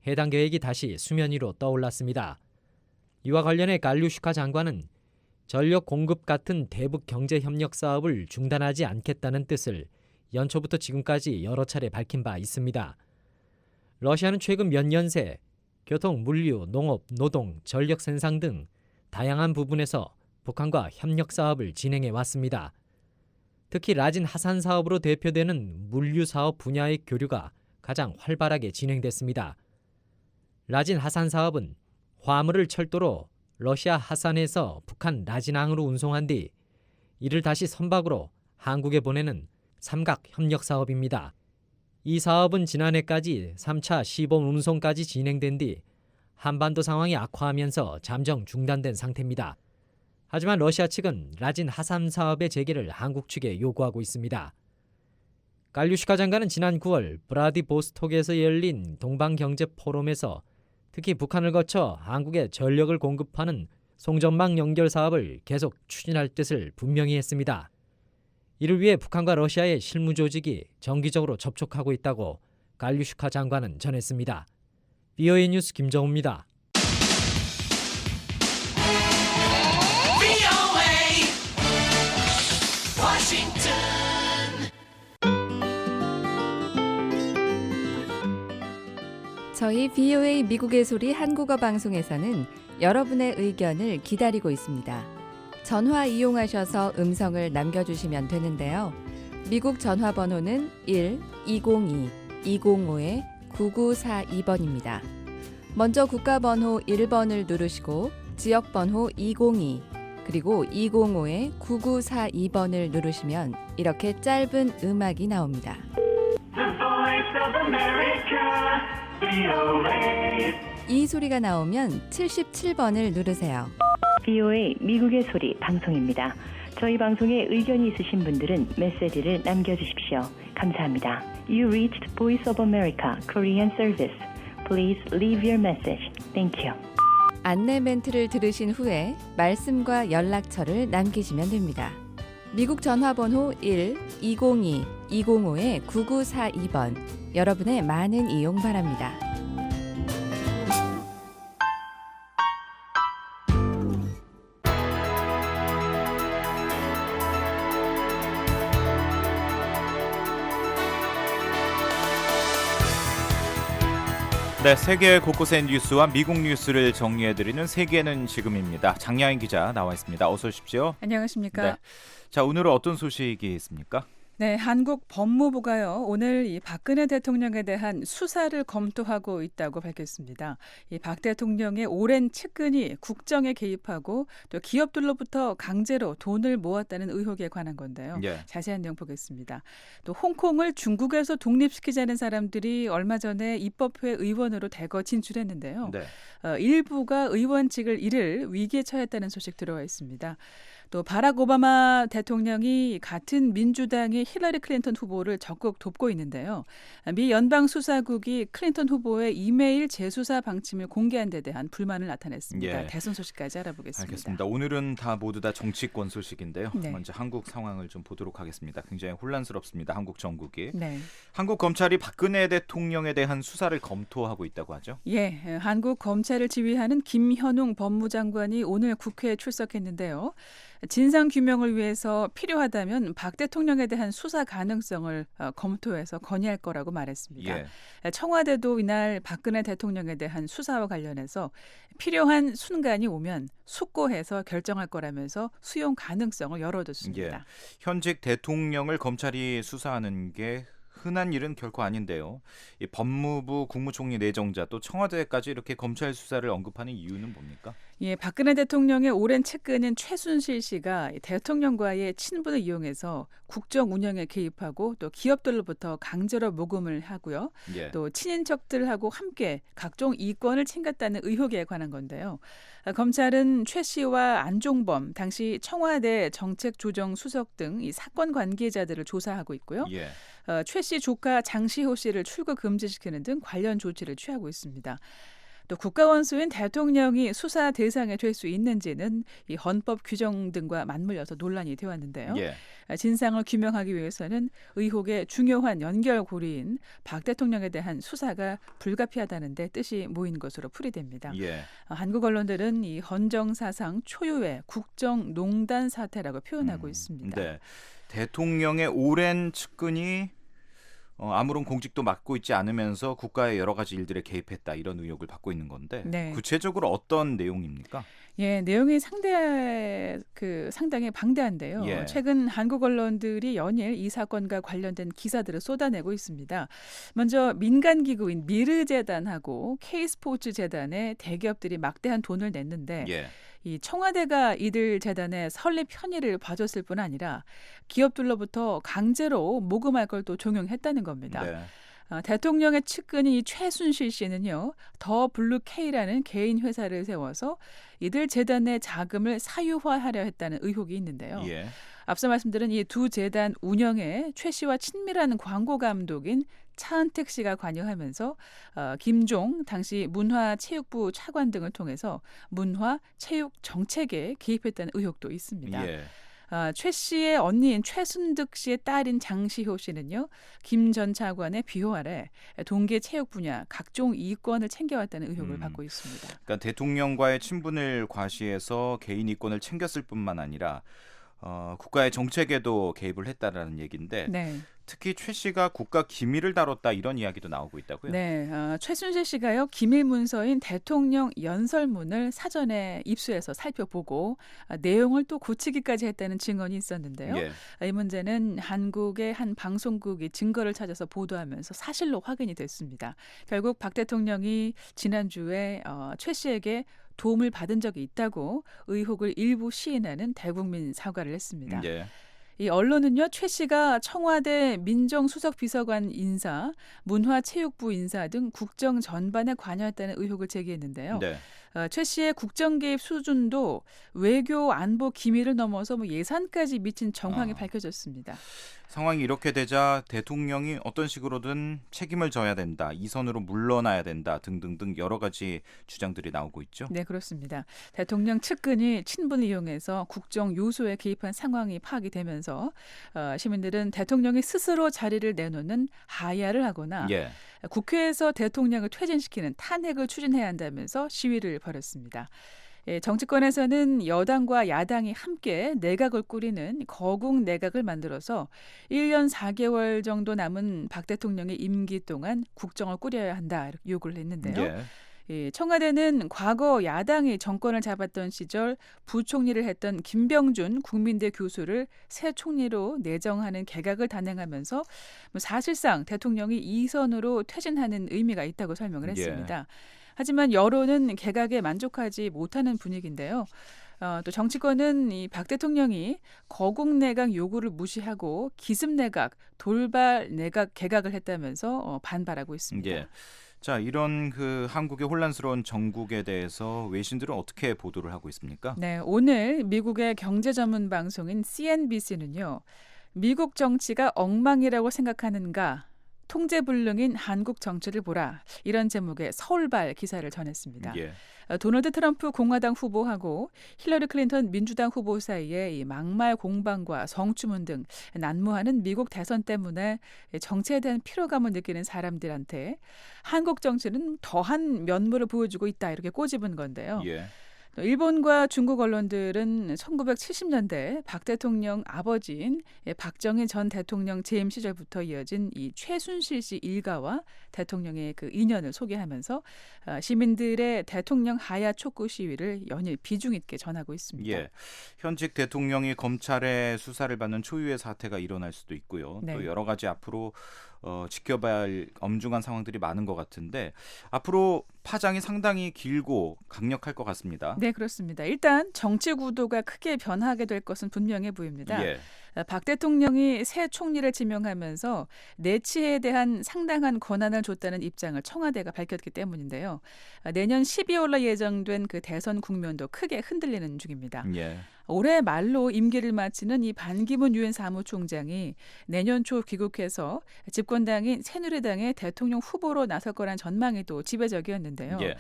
해당 계획이 다시 수면 위로 떠올랐습니다. 이와 관련해 갈루슈카 장관은 전력 공급 같은 대북 경제 협력 사업을 중단하지 않겠다는 뜻을 연초부터 지금까지 여러 차례 밝힌 바 있습니다. 러시아는 최근 몇 년 새 교통, 물류, 농업, 노동, 전력 생산 등 다양한 부분에서 북한과 협력 사업을 진행해 왔습니다. 특히 라진 하산 사업으로 대표되는 물류 사업 분야의 교류가 가장 활발하게 진행됐습니다. 라진 하산 사업은 화물을 철도로 러시아 하산에서 북한 라진항으로 운송한 뒤 이를 다시 선박으로 한국에 보내는 삼각 협력 사업입니다. 이 사업은 지난해까지 3차 시범 운송까지 진행된 뒤 한반도 상황이 악화하면서 잠정 중단된 상태입니다. 하지만 러시아 측은 라진 하산 사업의 재개를 한국 측에 요구하고 있습니다. 갈루슈카 장관은 지난 9월 브라디보스톡에서 열린 동방경제 포럼에서 특히 북한을 거쳐 한국에 전력을 공급하는 송전망 연결 사업을 계속 추진할 뜻을 분명히 했습니다. 이를 위해 북한과 러시아의 실무 조직이 정기적으로 접촉하고 있다고 갈루슈카 장관은 전했습니다. VOA 뉴스 김정우입니다. 저희 VOA 미국의 소리 한국어 방송에서는 여러분의 의견을 기다리고 있습니다. 전화 이용하셔서 음성을 남겨주시면 되는데요. 미국 전화번호는 1-202-205-9942번입니다. 먼저 국가번호 1번을 누르시고 지역번호 202 그리고 205-9942번을 누르시면 이렇게 짧은 음악이 나옵니다. 이 소리가 나오면 77번을 누르세요. VOA 미국의 소리 방송입니다. 저희 방송에 의견이 있으신 분들은 메시지를 남겨주십시오. 감사합니다. You reached Voice of America Korean Service. Please leave your message. Thank you. 안내 멘트를 들으신 후에 말씀과 연락처를 남기시면 됩니다. 미국 전화번호 1-202-205-9942번 여러분의 많은 이용 바랍니다. 네, 세계 곳곳의 뉴스와 미국 뉴스를 정리해드리는 세계는 지금입니다. 장야인 기자 나와 있습니다. 어서 오십시오. 안녕하십니까. 네. 자, 오늘은 어떤 소식이 있습니까? 네, 한국 법무부가요, 오늘 이 박근혜 대통령에 대한 수사를 검토하고 있다고 밝혔습니다. 이 박 대통령의 오랜 측근이 국정에 개입하고 또 기업들로부터 강제로 돈을 모았다는 의혹에 관한 건데요. 예. 자세한 내용 보겠습니다. 또 홍콩을 중국에서 독립시키자는 사람들이 얼마 전에 입법회 의원으로 대거 진출했는데요. 네. 일부가 의원직을 잃을 위기에 처했다는 소식 들어와 있습니다. 또 바락 오바마 대통령이 같은 민주당의 힐러리 클린턴 후보를 적극 돕고 있는데요. 미 연방수사국이 클린턴 후보의 이메일 재수사 방침을 공개한 데 대한 불만을 나타냈습니다. 예. 대선 소식까지 알아보겠습니다. 알겠습니다. 오늘은 모두 다 정치권 소식인데요. 네. 먼저 한국 상황을 좀 보도록 하겠습니다. 굉장히 혼란스럽습니다. 한국 정국이. 네. 한국 검찰이 박근혜 대통령에 대한 수사를 검토하고 있다고 하죠. 예, 한국 검찰을 지휘하는 김현웅 법무장관이 오늘 국회에 출석했는데요. 진상 규명을 위해서 필요하다면 박 대통령에 대한 수사 가능성을 검토해서 건의할 거라고 말했습니다. 예. 청와대도 이날 박근혜 대통령에 대한 수사와 관련해서 필요한 순간이 오면 숙고해서 결정할 거라면서 수용 가능성을 열어뒀습니다. 예. 현직 대통령을 검찰이 수사하는 게 흔한 일은 결코 아닌데요. 이 법무부 국무총리 내정자 또 청와대까지 이렇게 검찰 수사를 언급하는 이유는 뭡니까? 예, 박근혜 대통령의 오랜 측근인 최순실 씨가 대통령과의 친분을 이용해서 국정 운영에 개입하고 또 기업들로부터 강제로 모금을 하고요. 예. 또 친인척들하고 함께 각종 이권을 챙겼다는 의혹에 관한 건데요. 검찰은 최 씨와 안종범 당시 청와대 정책조정수석 등 이 사건 관계자들을 조사하고 있고요. 예. 최 씨 조카 장시호 씨를 출국 금지시키는 등 관련 조치를 취하고 있습니다. 또 국가원수인 대통령이 수사 대상이 될 수 있는지는 이 헌법 규정 등과 맞물려서 논란이 되었는데요. 예. 진상을 규명하기 위해서는 의혹의 중요한 연결고리인 박 대통령에 대한 수사가 불가피하다는 데 뜻이 모인 것으로 풀이됩니다. 예. 한국 언론들은 이 헌정사상 초유의 국정농단 사태라고 표현하고 있습니다. 네. 대통령의 오랜 측근이 아무런 공직도 맡고 있지 않으면서 국가의 여러 가지 일들에 개입했다 이런 의혹을 받고 있는 건데 네. 구체적으로 어떤 내용입니까? 예, 내용이 상당히 방대한데요. 예. 최근 한국 언론들이 연일 이 사건과 관련된 기사들을 쏟아내고 있습니다. 먼저 민간 기구인 미르재단하고 K스포츠재단에 대기업들이 막대한 돈을 냈는데 예. 이 청와대가 이들 재단의 설립 편의를 봐줬을 뿐 아니라 기업들로부터 강제로 모금할 걸 또 종용했다는 겁니다. 네. 대통령의 측근인 이 최순실 씨는요, 더 블루K라는 개인 회사를 세워서 이들 재단의 자금을 사유화하려 했다는 의혹이 있는데요. 예. 앞서 말씀드린 이 두 재단 운영에 최 씨와 친밀한 광고 감독인 차은택 씨가 관여하면서 김종 당시 문화체육부 차관 등을 통해서 문화, 체육 정책에 개입했다는 의혹도 있습니다. 예. 최 씨의 언니인 최순득 씨의 딸인 장시호 씨는요, 김 전 차관의 비호 아래 동계 체육 분야 각종 이권을 챙겨왔다는 의혹을 받고 있습니다. 그러니까 대통령과의 친분을 과시해서 개인 이권을 챙겼을 뿐만 아니라 국가의 정책에도 개입을 했다라는 얘기인데 네. 특히 최 씨가 국가 기밀을 다뤘다 이런 이야기도 나오고 있다고요? 네, 최순실 씨가요 기밀 문서인 대통령 연설문을 사전에 입수해서 살펴보고 내용을 또 고치기까지 했다는 증언이 있었는데요. 예. 이 문제는 한국의 한 방송국이 증거를 찾아서 보도하면서 사실로 확인이 됐습니다. 결국 박 대통령이 지난주에 최 씨에게 도움을 받은 적이 있다고 의혹을 일부 시인하는 대국민 사과를 했습니다. 예. 이 언론은요, 최 씨가 청와대 민정수석비서관 인사, 문화체육부 인사 등 국정 전반에 관여했다는 의혹을 제기했는데요. 네. 최 씨의 국정 개입 수준도 외교 안보 기밀을 넘어서 예산까지 미친 정황이 밝혀졌습니다. 상황이 이렇게 되자 대통령이 어떤 식으로든 책임을 져야 된다, 이 선으로 물러나야 된다 등등등 여러 가지 주장들이 나오고 있죠. 네, 그렇습니다. 대통령 측근이 친분을 이용해서 국정 요소에 개입한 상황이 파악이 되면서 시민들은 대통령이 스스로 자리를 내놓는 하야를 하거나 예. 국회에서 대통령을 퇴진시키는 탄핵을 추진해야 한다면서 시위를 벌였습니다. 정치권에서는 여당과 야당이 함께 내각을 꾸리는 거국 내각을 만들어서 1년 4개월 정도 남은 박 대통령의 임기 동안 국정을 꾸려야 한다 이렇게 요구를 했는데요. 청와대는 과거 야당이 정권을 잡았던 시절 부총리를 했던 김병준 국민대 교수를 새 총리로 내정하는 개각을 단행하면서 사실상 대통령이 2선으로 퇴진하는 의미가 있다고 설명을 했습니다. 하지만 여론은 개각에 만족하지 못하는 분위기인데요. 또 정치권은 이 박 대통령이 거국 내각 요구를 무시하고 기습 내각, 돌발 내각 개각을 했다면서 반발하고 있습니다. 예. 자, 이런 한국의 혼란스러운 정국에 대해서 외신들은 어떻게 보도를 하고 있습니까? 네, 오늘 미국의 경제 전문 방송인 CNBC는요. 미국 정치가 엉망이라고 생각하는가? 통제불능인 한국 정치를 보라. 이런 제목의 서울발 기사를 전했습니다. 예. 도널드 트럼프 공화당 후보하고 힐러리 클린턴 민주당 후보 사이에 이 막말 공방과 성추문 등 난무하는 미국 대선 때문에 정치에 대한 피로감을 느끼는 사람들한테 한국 정치는 더한 면모를 보여주고 있다 이렇게 꼬집은 건데요. 예. 또 일본과 중국 언론들은 1970년대 박 대통령 아버지인 박정희 전 대통령 재임 시절부터 이어진 이 최순실 씨 일가와 대통령의 그 인연을 소개하면서 시민들의 대통령 하야 촉구 시위를 연일 비중 있게 전하고 있습니다. 예, 현직 대통령이 검찰의 수사를 받는 초유의 사태가 일어날 수도 있고요. 네. 또 여러 가지 앞으로 지켜봐야 할 엄중한 상황들이 많은 것 같은데 앞으로 파장이 상당히 길고 강력할 것 같습니다. 네, 그렇습니다. 일단 정치 구도가 크게 변하게 될 것은 분명해 보입니다. 예. 박 대통령이 새 총리를 지명하면서 내치에 대한 상당한 권한을 줬다는 입장을 청와대가 밝혔기 때문인데요. 내년 12월로 예정된 그 대선 국면도 크게 흔들리는 중입니다. 예. 올해 말로 임기를 마치는 이 반기문 유엔 사무총장이 내년 초 귀국해서 집권당인 새누리당의 대통령 후보로 나설 거란 전망이 또 지배적이었는데요. 예.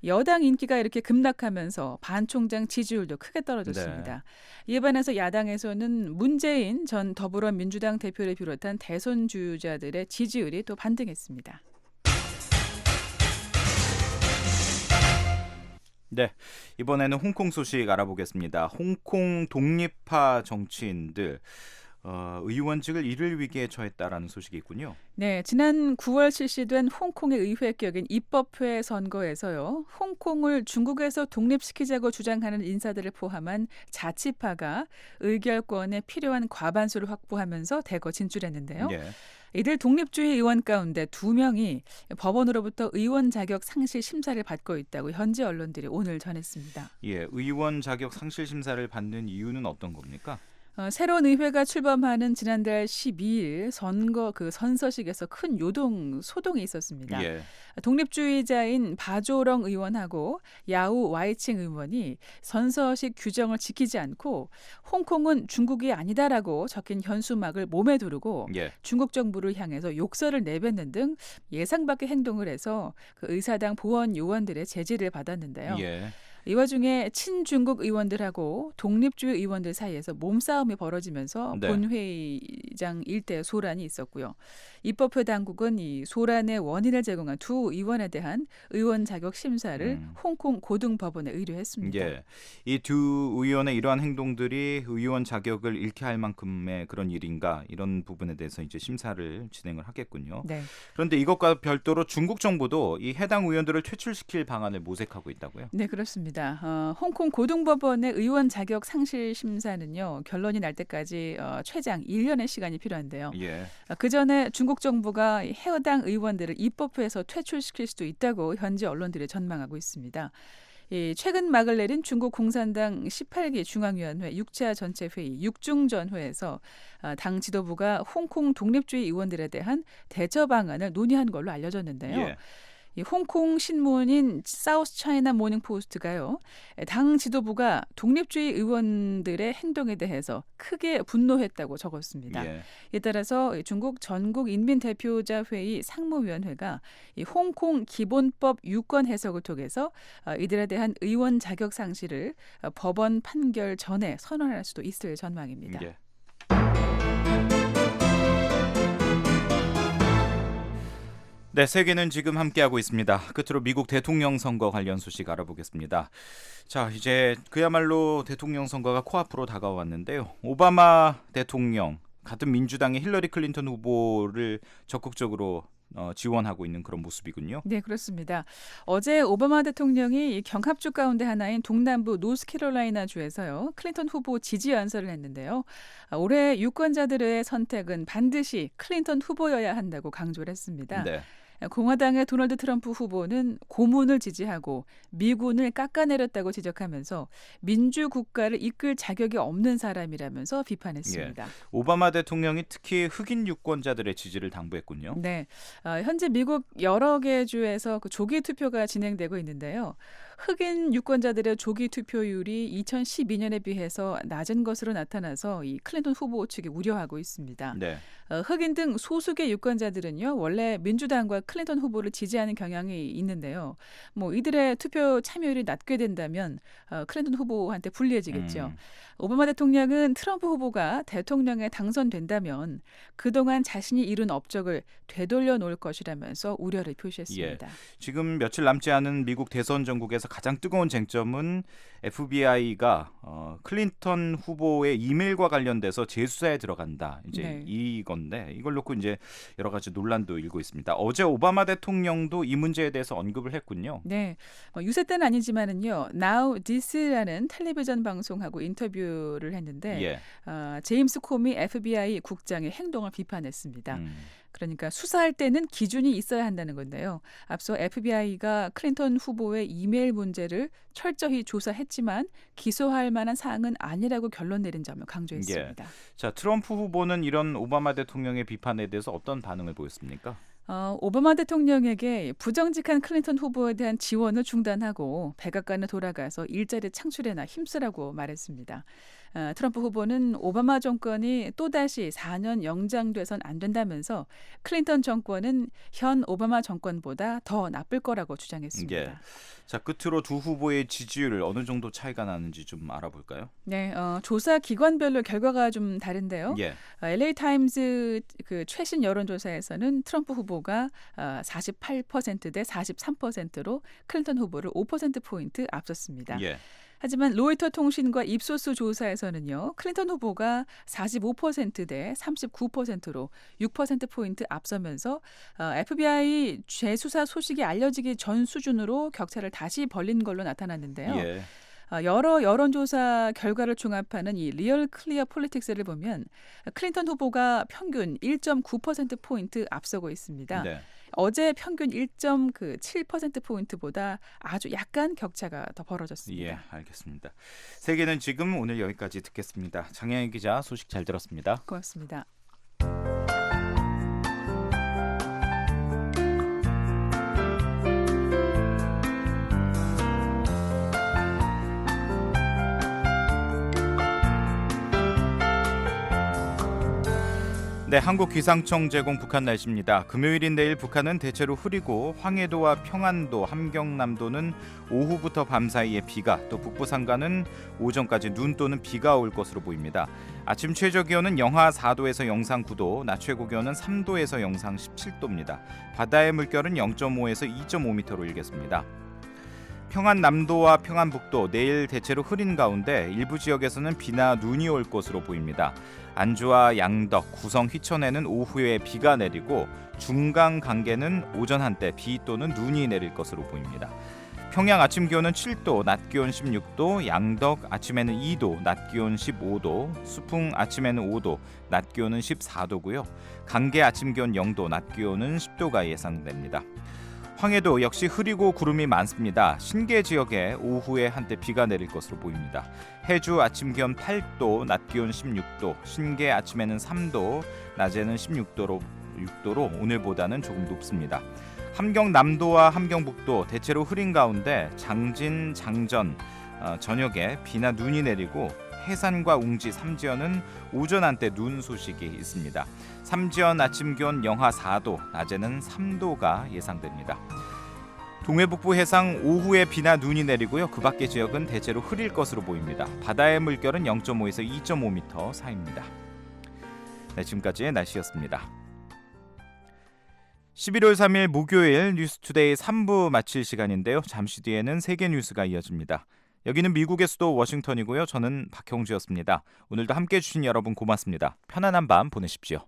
여당 인기가 이렇게 급락하면서 반 총장 지지율도 크게 떨어졌습니다. 이에 반해서 야당에서는 문재인 전 더불어민주당 대표를 비롯한 대선 주자들의 지지율이 또 반등했습니다. 네, 이번에는 홍콩 소식 알아보겠습니다. 홍콩 독립파 정치인들 의원직을 잃을 위기에 처했다라는 소식이 있군요. 네, 지난 9월 실시된 홍콩의 의회 격인 입법회 선거에서요. 홍콩을 중국에서 독립시키자고 주장하는 인사들을 포함한 자치파가 의결권에 필요한 과반수를 확보하면서 대거 진출했는데요. 예. 이들 독립주의 의원 가운데 2명이 법원으로부터 의원 자격 상실 심사를 받고 있다고 현지 언론들이 오늘 전했습니다. 예, 의원 자격 상실 심사를 받는 이유는 어떤 겁니까? 새로운 의회가 출범하는 지난달 12일 선서식에서 큰 소동이 있었습니다. 예. 독립주의자인 바조렁 의원하고 야우 와이칭 의원이 선서식 규정을 지키지 않고 홍콩은 중국이 아니다라고 적힌 현수막을 몸에 두르고 예. 중국 정부를 향해서 욕설을 내뱉는 등 예상 밖의 행동을 해서 그 의사당 보원 요원들의 제지를 받았는데요. 예. 이 와중에 친중국 의원들하고 독립주의 의원들 사이에서 몸싸움이 벌어지면서 네. 본회의장 일대 소란이 있었고요. 입법회 당국은 이 소란의 원인을 제공한 두 의원에 대한 의원 자격 심사를 홍콩 고등법원에 의뢰했습니다. 예, 이 두 의원의 이러한 행동들이 의원 자격을 잃게 할 만큼의 그런 일인가 이런 부분에 대해서 이제 심사를 진행을 하겠군요. 네. 그런데 이것과 별도로 중국 정부도 이 해당 의원들을 퇴출시킬 방안을 모색하고 있다고요? 네, 그렇습니다. 홍콩 고등법원의 의원 자격 상실 심사는요. 결론이 날 때까지 최장 1년의 시간이 필요한데요. 예. 그 전에 중국 정부가 해당 의원들을 입법회에서 퇴출시킬 수도 있다고 현지 언론들이 전망하고 있습니다. 최근 막을 내린 중국 공산당 18기 중앙위원회 6차 전체회의 6중전회에서 당 지도부가 홍콩 독립주의 의원들에 대한 대처 방안을 논의한 걸로 알려졌는데요. 예. 이 홍콩 신문인 사우스 차이나 모닝 포스트가요. 당 지도부가 독립주의 의원들의 행동에 대해서 크게 분노했다고 적었습니다. 예. 이에 따라서 중국 전국인민대표자회의 상무위원회가 이 홍콩 기본법 유권 해석을 통해서 이들에 대한 의원 자격 상실을 법원 판결 전에 선언할 수도 있을 전망입니다. 예. 네, 세계는 지금 함께하고 있습니다. 끝으로 미국 대통령 선거 관련 소식 알아보겠습니다. 자, 이제 그야말로 대통령 선거가 코앞으로 다가왔는데요. 오바마 대통령, 같은 민주당의 힐러리 클린턴 후보를 적극적으로 지원하고 있는 그런 모습이군요. 네, 그렇습니다. 어제 오바마 대통령이 경합주 가운데 하나인 동남부 노스캐롤라이나 주에서요. 클린턴 후보 지지 연설을 했는데요. 올해 유권자들의 선택은 반드시 클린턴 후보여야 한다고 강조를 했습니다. 네. 공화당의 도널드 트럼프 후보는 고문을 지지하고 미군을 깎아내렸다고 지적하면서 민주국가를 이끌 자격이 없는 사람이라면서 비판했습니다. 예. 오바마 대통령이 특히 흑인 유권자들의 지지를 당부했군요. 네, 현재 미국 여러 개 주에서 그 조기 투표가 진행되고 있는데요. 흑인 유권자들의 조기 투표율이 2012년에 비해서 낮은 것으로 나타나서 이 클린턴 후보 측이 우려하고 있습니다. 네. 흑인 등 소수의 유권자들은요 원래 민주당과 클린턴 후보를 지지하는 경향이 있는데요. 이들의 투표 참여율이 낮게 된다면 클린턴 후보한테 불리해지겠죠. 오바마 대통령은 트럼프 후보가 대통령에 당선된다면 그동안 자신이 이룬 업적을 되돌려 놓을 것이라면서 우려를 표시했습니다. 예. 지금 며칠 남지 않은 미국 대선 전국에서 가장 뜨거운 쟁점은 FBI가 클린턴 후보의 이메일과 관련돼서 재수사에 들어간다. 이제 네. 이건데 이걸 놓고 이제 여러 가지 논란도 일고 있습니다. 어제 오바마 대통령도 이 문제에 대해서 언급을 했군요. 네, 유세 때는 아니지만은요, Now This라는 텔레비전 방송하고 인터뷰를 했는데 예. 제임스 코미 FBI 국장의 행동을 비판했습니다. 그러니까 수사할 때는 기준이 있어야 한다는 건데요. 앞서 FBI가 클린턴 후보의 이메일 문제를 철저히 조사했지만 기소할 만한 사항은 아니라고 결론 내린 점을 강조했습니다. 예. 자, 트럼프 후보는 이런 오바마 대통령의 비판에 대해서 어떤 반응을 보였습니까? 오바마 대통령에게 부정직한 클린턴 후보에 대한 지원을 중단하고 백악관에 돌아가서 일자리 창출에나 힘쓰라고 말했습니다. 트럼프 후보는 오바마 정권이 또다시 4년 연장돼선 안 된다면서 클린턴 정권은 현 오바마 정권보다 더 나쁠 거라고 주장했습니다. 예. 자, 끝으로 두 후보의 지지율 어느 정도 차이가 나는지 좀 알아볼까요? 네, 조사 기관별로 결과가 좀 다른데요. 예. LA 타임즈 그 최신 여론조사에서는 트럼프 후보가 48%대 43%로 클린턴 후보를 5%포인트 앞섰습니다. 예. 하지만 로이터 통신과 입소스 조사에서는요, 클린턴 후보가 45%대 39%로 6%포인트 앞서면서 FBI 재수사 소식이 알려지기 전 수준으로 격차를 다시 벌린 걸로 나타났는데요. 예. 여러 여론조사 결과를 종합하는 이 리얼 클리어 폴리틱스를 보면 클린턴 후보가 평균 1.9%포인트 앞서고 있습니다. 네. 어제 평균 1.7%포인트보다 아주 약간 격차가 더 벌어졌습니다. 예, 알겠습니다. 세계는 지금 오늘 여기까지 듣겠습니다. 장혜인 기자 소식 잘 들었습니다. 고맙습니다. 네, 한국기상청 제공 북한 날씨입니다. 금요일인 내일 북한은 대체로 흐리고 황해도와 평안도, 함경남도는 오후부터 밤 사이에 비가, 또 북부 산간은 오전까지 눈 또는 비가 올 것으로 보입니다. 아침 최저 기온은 영하 4도에서 영상 9도, 낮 최고 기온은 3도에서 영상 17도입니다. 바다의 물결은 0.5에서 2.5m로 일겠습니다. 평안남도와 평안북도 내일 대체로 흐린 가운데 일부 지역에서는 비나 눈이 올 것으로 보입니다. 안주와 양덕, 구성, 휘천에는 오후에 비가 내리고 중강 강계는 오전 한때 비 또는 눈이 내릴 것으로 보입니다. 평양 아침 기온은 7도, 낮 기온 16도, 양덕 아침에는 2도, 낮 기온 15도, 수풍 아침에는 5도, 낮 기온은 14도고요. 강계 아침 기온 0도, 낮 기온은 10도가 예상됩니다. 황해도 역시 흐리고 구름이 많습니다. 신계 지역에 오후에 한때 비가 내릴 것으로 보입니다. 해주 아침 기온 8도, 낮 기온 16도, 신계 아침에는 3도, 낮에는 16도로 오늘보다는 조금 높습니다. 함경남도와 함경북도 대체로 흐린 가운데 장진, 장전 저녁에 비나 눈이 내리고 해산과 웅지, 삼지연은 오전 한때 눈 소식이 있습니다. 삼지연 아침 기온 영하 4도, 낮에는 3도가 예상됩니다. 동해북부 해상 오후에 비나 눈이 내리고요. 그 밖의 지역은 대체로 흐릴 것으로 보입니다. 바다의 물결은 0.5에서 2.5m 사이입니다. 네, 지금까지의 날씨였습니다. 11월 3일 목요일 뉴스투데이 3부 마칠 시간인데요. 잠시 뒤에는 세계 뉴스가 이어집니다. 여기는 미국의 수도 워싱턴이고요. 저는 박형주였습니다. 오늘도 함께해 주신 여러분 고맙습니다. 편안한 밤 보내십시오.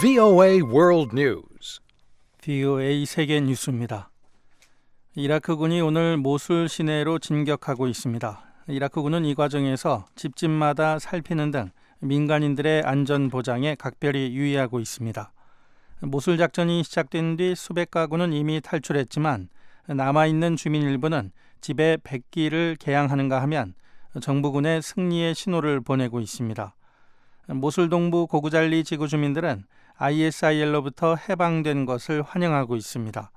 VOA World News. VOA 세계 뉴스입니다. 이라크군이 오늘 모술 시내로 진격하고 있습니다. 이라크군은 이 과정에서 집집마다 살피는 등 민간인들의 안전 보장에 각별히 유의하고 있습니다. 모술 작전이 시작된 뒤 수백 가구는 이미 탈출했지만 남아있는 주민 일부는 집에 백기를 개양하는가 하면 정부군의 승리의 신호를 보내고 있습니다. 모술 동부 고구잘리 지구 주민들은 ISIL로부터 해방된 것을 환영하고 있습니다.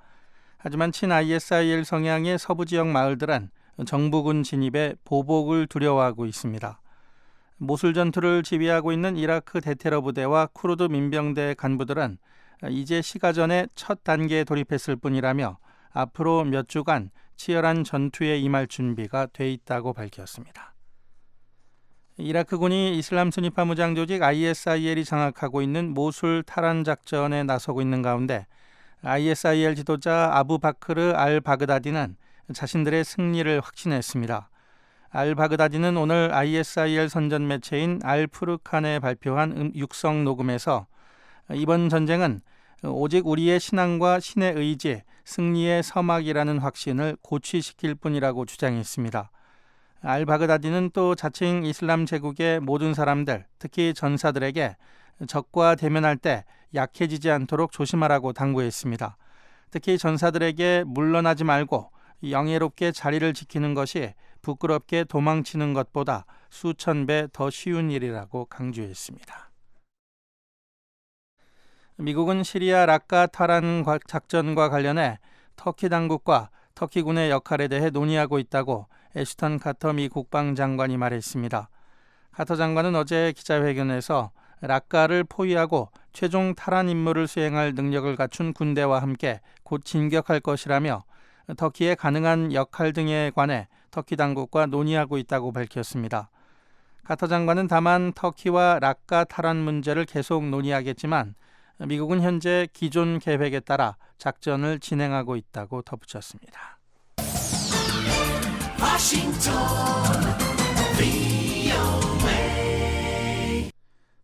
하지만 친ISIL 성향의 서부 지역 마을들은 정부군 진입에 보복을 두려워하고 있습니다. 모술 전투를 지휘하고 있는 이라크 대테러 부대와 쿠르드 민병대 간부들은 이제 시가전의 첫 단계에 돌입했을 뿐이라며 앞으로 몇 주간 치열한 전투에 임할 준비가 돼 있다고 밝혔습니다. 이라크군이 이슬람 순위파 무장 조직 ISIL이 장악하고 있는 모술 탈환 작전에 나서고 있는 가운데 ISIL 지도자 아부 바크르 알 바그다디는 자신들의 승리를 확신했습니다. 알 바그다디는 오늘 ISIL 선전 매체인 알 푸르칸에 발표한 육성 녹음에서 이번 전쟁은 오직 우리의 신앙과 신의 의지, 승리의 서막이라는 확신을 고취시킬 뿐이라고 주장했습니다. 알 바그다디는 또 자칭 이슬람 제국의 모든 사람들, 특히 전사들에게 적과 대면할 때 약해지지 않도록 조심하라고 당부했습니다. 특히 전사들에게 물러나지 말고 영예롭게 자리를 지키는 것이 부끄럽게 도망치는 것보다 수천 배 더 쉬운 일이라고 강조했습니다. 미국은 시리아 라카 타란 작전과 관련해 터키 당국과 터키군의 역할에 대해 논의하고 있다고 애슈턴 카터 미 국방장관이 말했습니다. 카터 장관은 어제 기자회견에서 라카를 포위하고 최종 탈환 임무를 수행할 능력을 갖춘 군대와 함께 곧 진격할 것이라며 터키의 가능한 역할 등에 관해 터키 당국과 논의하고 있다고 밝혔습니다. 카터 장관은 다만 터키와 라카 탈환 문제를 계속 논의하겠지만 미국은 현재 기존 계획에 따라 작전을 진행하고 있다고 덧붙였습니다.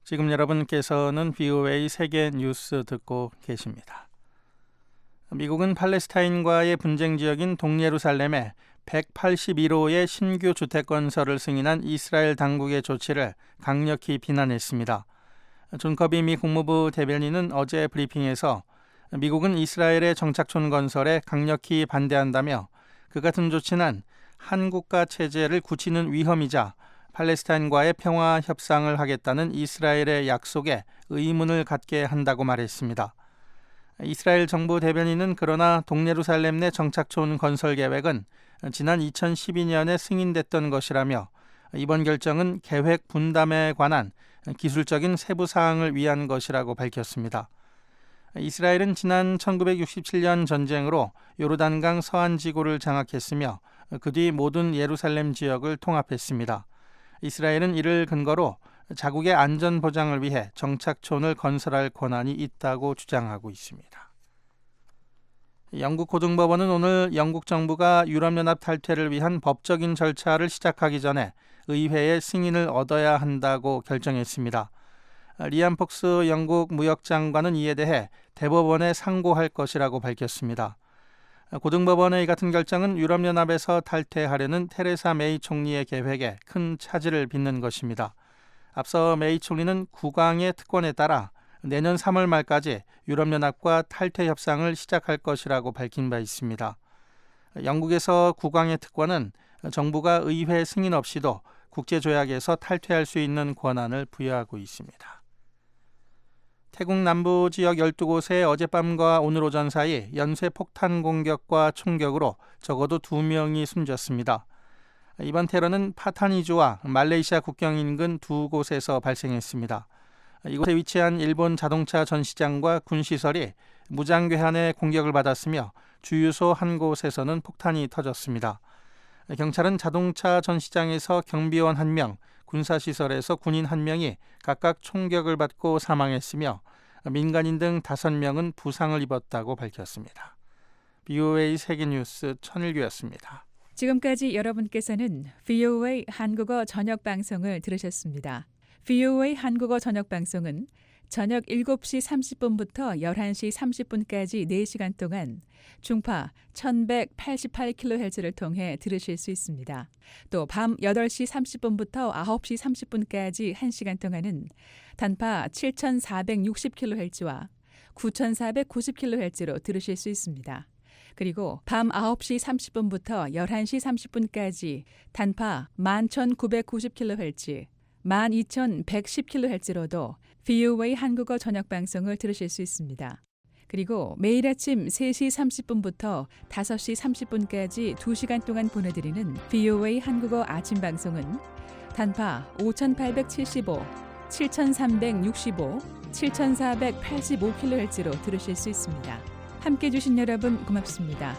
지금 여러분께서는 VOA 세계 뉴스 듣고 계십니다. 미국은 팔레스타인과의 분쟁 지역인 동예루살렘에 181호의 신규 주택 건설을 승인한 이스라엘 당국의 조치를 강력히 비난했습니다. 존 커비 미 국무부 대변인은 어제 브리핑에서 미국은 이스라엘의 정착촌 건설에 강력히 반대한다며 그 같은 조치는 한 국가 체제를 굳히는 위험이자 팔레스타인과의 평화 협상을 하겠다는 이스라엘의 약속에 의문을 갖게 한다고 말했습니다. 이스라엘 정부 대변인은 그러나 동예루살렘 내 정착촌 건설 계획은 지난 2012년에 승인됐던 것이라며 이번 결정은 계획 분담에 관한 기술적인 세부 사항을 위한 것이라고 밝혔습니다. 이스라엘은 지난 1967년 전쟁으로 요르단강 서안 지구를 장악했으며 그 뒤 모든 예루살렘 지역을 통합했습니다. 이스라엘은 이를 근거로 자국의 안전 보장을 위해 정착촌을 건설할 권한이 있다고 주장하고 있습니다. 영국 고등법원은 오늘 영국 정부가 유럽연합 탈퇴를 위한 법적인 절차를 시작하기 전에 의회의 승인을 얻어야 한다고 결정했습니다. 리암 폭스 영국 무역장관은 이에 대해 대법원에 상고할 것이라고 밝혔습니다. 고등법원의 이 같은 결정은 유럽연합에서 탈퇴하려는 테레사 메이 총리의 계획에 큰 차질을 빚는 것입니다. 앞서 메이 총리는 국왕의 특권에 따라 내년 3월 말까지 유럽연합과 탈퇴 협상을 시작할 것이라고 밝힌 바 있습니다. 영국에서 국왕의 특권은 정부가 의회 승인 없이도 국제조약에서 탈퇴할 수 있는 권한을 부여하고 있습니다. 태국 남부 지역 12곳에 어젯밤과 오늘 오전 사이 연쇄 폭탄 공격과 총격으로 적어도 2명이 숨졌습니다. 이번 테러는 파타니주와 말레이시아 국경 인근 두 곳에서 발생했습니다. 이곳에 위치한 일본 자동차 전시장과 군시설이 무장괴한의 공격을 받았으며 주유소 한 곳에서는 폭탄이 터졌습니다. 경찰은 자동차 전시장에서 경비원 1명, 군사시설에서 군인 1명이 각각 총격을 받고 사망했으며 민간인 등 5명은 부상을 입었다고 밝혔습니다. VOA 세계뉴스 천일규였습니다. 지금까지 여러분께서는 VOA 한국어 저녁 방송을 들으셨습니다. VOA 한국어 저녁 방송은 저녁 7시 30분부터 11시 30분까지 4시간 동안 중파 1188kHz를 통해 들으실 수 있습니다. 또 밤 8시 30분부터 9시 30분까지 1시간 동안은 단파 7460kHz와 9490kHz로 들으실 수 있습니다. 그리고 밤 9시 30분부터 11시 30분까지 단파 11990kHz, 12110kHz로도 VOA 한국어 저녁 방송을 들으실 수 있습니다. 그리고 매일 아침 3시 30분부터 5시 30분까지 2시간 동안 보내드리는 VOA 한국어 아침 방송은 단파 5875, 7365, 7485kHz로 들으실 수 있습니다. 함께해 주신 여러분 고맙습니다.